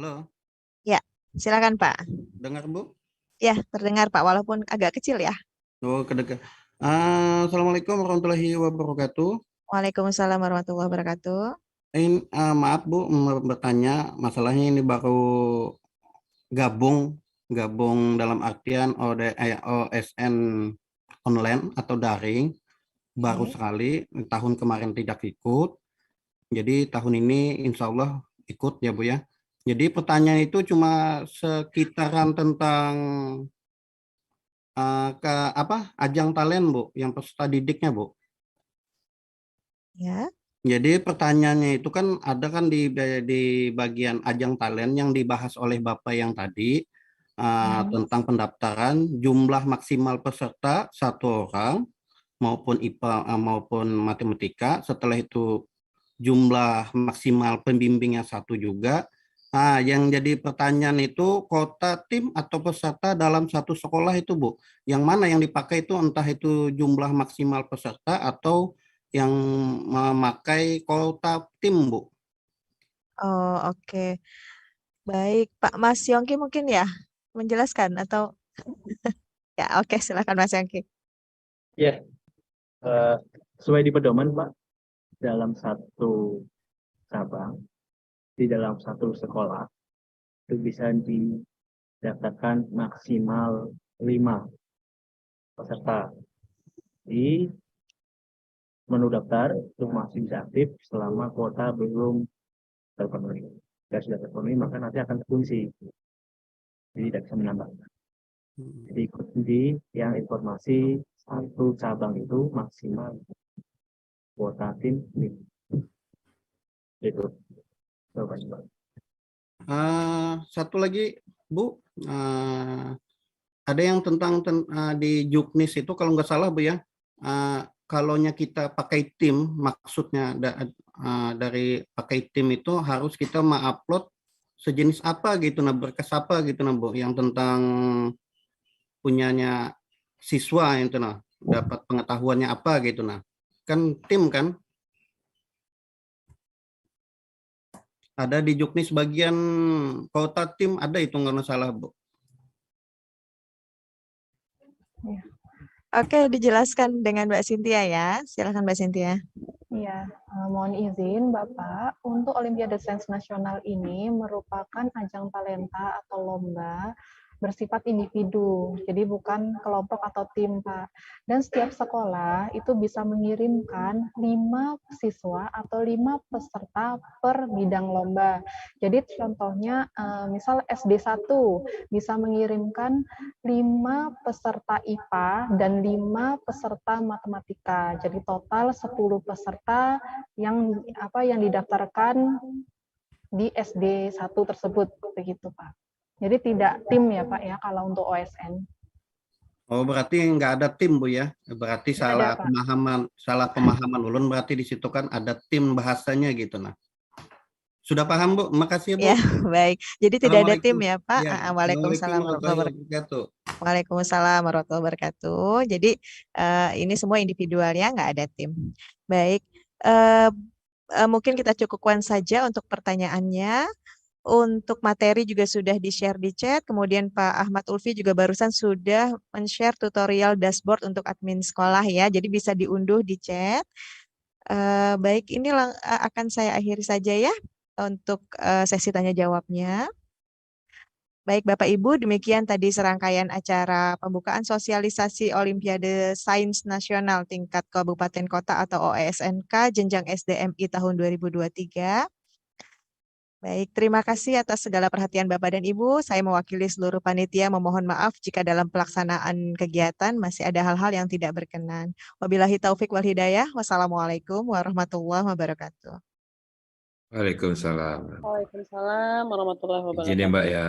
U: Halo.
A: Ya, silakan Pak.
U: Dengar Bu?
A: Ya, terdengar Pak walaupun agak kecil ya.
U: Oh, kedekat. Assalamualaikum warahmatullahi wabarakatuh.
A: Waalaikumsalam warahmatullahi wabarakatuh.
U: Ini maaf Bu, bertanya, masalahnya ini baru gabung dalam artian OSN online atau daring, baru sekali, tahun kemarin tidak ikut, jadi tahun ini insya Allah ikut ya Bu ya. Jadi pertanyaan itu cuma sekitaran tentang ajang talent Bu, yang peserta didiknya Bu.
A: Ya.
U: Jadi pertanyaannya itu kan ada kan di bagian ajang talent yang dibahas oleh Bapak yang tadi tentang pendaftaran jumlah maksimal peserta 1 orang maupun IPA maupun matematika. Setelah itu jumlah maksimal pembimbingnya 1 juga. Yang jadi pertanyaan itu kota, tim, atau peserta dalam satu sekolah itu Bu. Yang mana yang dipakai itu entah itu jumlah maksimal peserta atau yang memakai kota tim Bu.
A: Oh oke. Baik Pak Mas Yongki mungkin ya menjelaskan atau ya oke silakan Mas Yongki.
H: Ya, sesuai di pedoman Pak, dalam satu cabang, di dalam satu sekolah, itu bisa didaftarkan maksimal 5 peserta. Di menu daftar itu masih bisa aktif selama kuota belum terpenuhi. Jika sudah terpenuhi, maka nanti akan terkunci. Jadi tidak bisa menambahkan. Jadi ikuti yang informasi satu cabang itu maksimal kuota tim. Itu jawabannya, Pak.
U: Satu lagi, Bu, ada yang tentang di Juknis itu kalau nggak salah, Bu ya, kalaunya kita pakai tim, maksudnya dari pakai tim itu harus kita mengupload sejenis apa gitu, nah berkas apa gitu, nah Bu, yang tentang punyanya siswa itu, nah dapat pengetahuannya apa gitu, nah kan tim kan. Ada di Juknis bagian kota tim, ada itu nggak salah, Bu.
A: Ya. Oke, dijelaskan dengan Mbak Cynthia ya. Silakan Mbak Cynthia.
E: Iya, mohon izin Bapak, untuk Olimpiade Sains Nasional ini merupakan ajang talenta atau lomba bersifat individu, jadi bukan kelompok atau tim, Pak. Dan setiap sekolah itu bisa mengirimkan 5 siswa atau 5 peserta per bidang lomba. Jadi contohnya, misal SD 1 bisa mengirimkan 5 peserta IPA dan 5 peserta matematika. Jadi total 10 peserta yang didaftarkan di SD 1 tersebut, begitu Pak. Jadi tidak tim ya Pak ya kalau untuk OSN.
U: Oh, berarti nggak ada tim, Bu ya? Berarti salah pemahaman ulun, berarti di situ kan ada tim bahasanya gitu, nah. Sudah paham, Bu? Makasih, Bu.
A: Ya, baik. Jadi tidak ada tim ya, Pak.
U: Ya,
A: Waalaikumsalam warahmatullahi wabarakatuh. Waalaikumsalam warahmatullahi wabarakatuh. Jadi ini semua individual ya, nggak ada tim. Baik. Mungkin kita cukupkan saja untuk pertanyaannya. Untuk materi juga sudah di-share di chat. Kemudian Pak Ahmad Ulfi juga barusan sudah men-share tutorial dashboard untuk admin sekolah ya. Jadi bisa diunduh di chat. Baik, ini akan saya akhiri saja ya untuk sesi tanya jawabnya. Baik Bapak Ibu, demikian tadi serangkaian acara pembukaan sosialisasi Olimpiade Sains Nasional tingkat Kabupaten Kota atau OSNK jenjang SDMI tahun 2023. Baik, terima kasih atas segala perhatian Bapak dan Ibu. Saya mewakili seluruh panitia memohon maaf jika dalam pelaksanaan kegiatan masih ada hal-hal yang tidak berkenan. Wabillahi taufik wal hidayah. Wassalamualaikum warahmatullahi wabarakatuh.
I: Waalaikumsalam.
C: Waalaikumsalam warahmatullahi wabarakatuh.
I: Izin ya Mbak ya.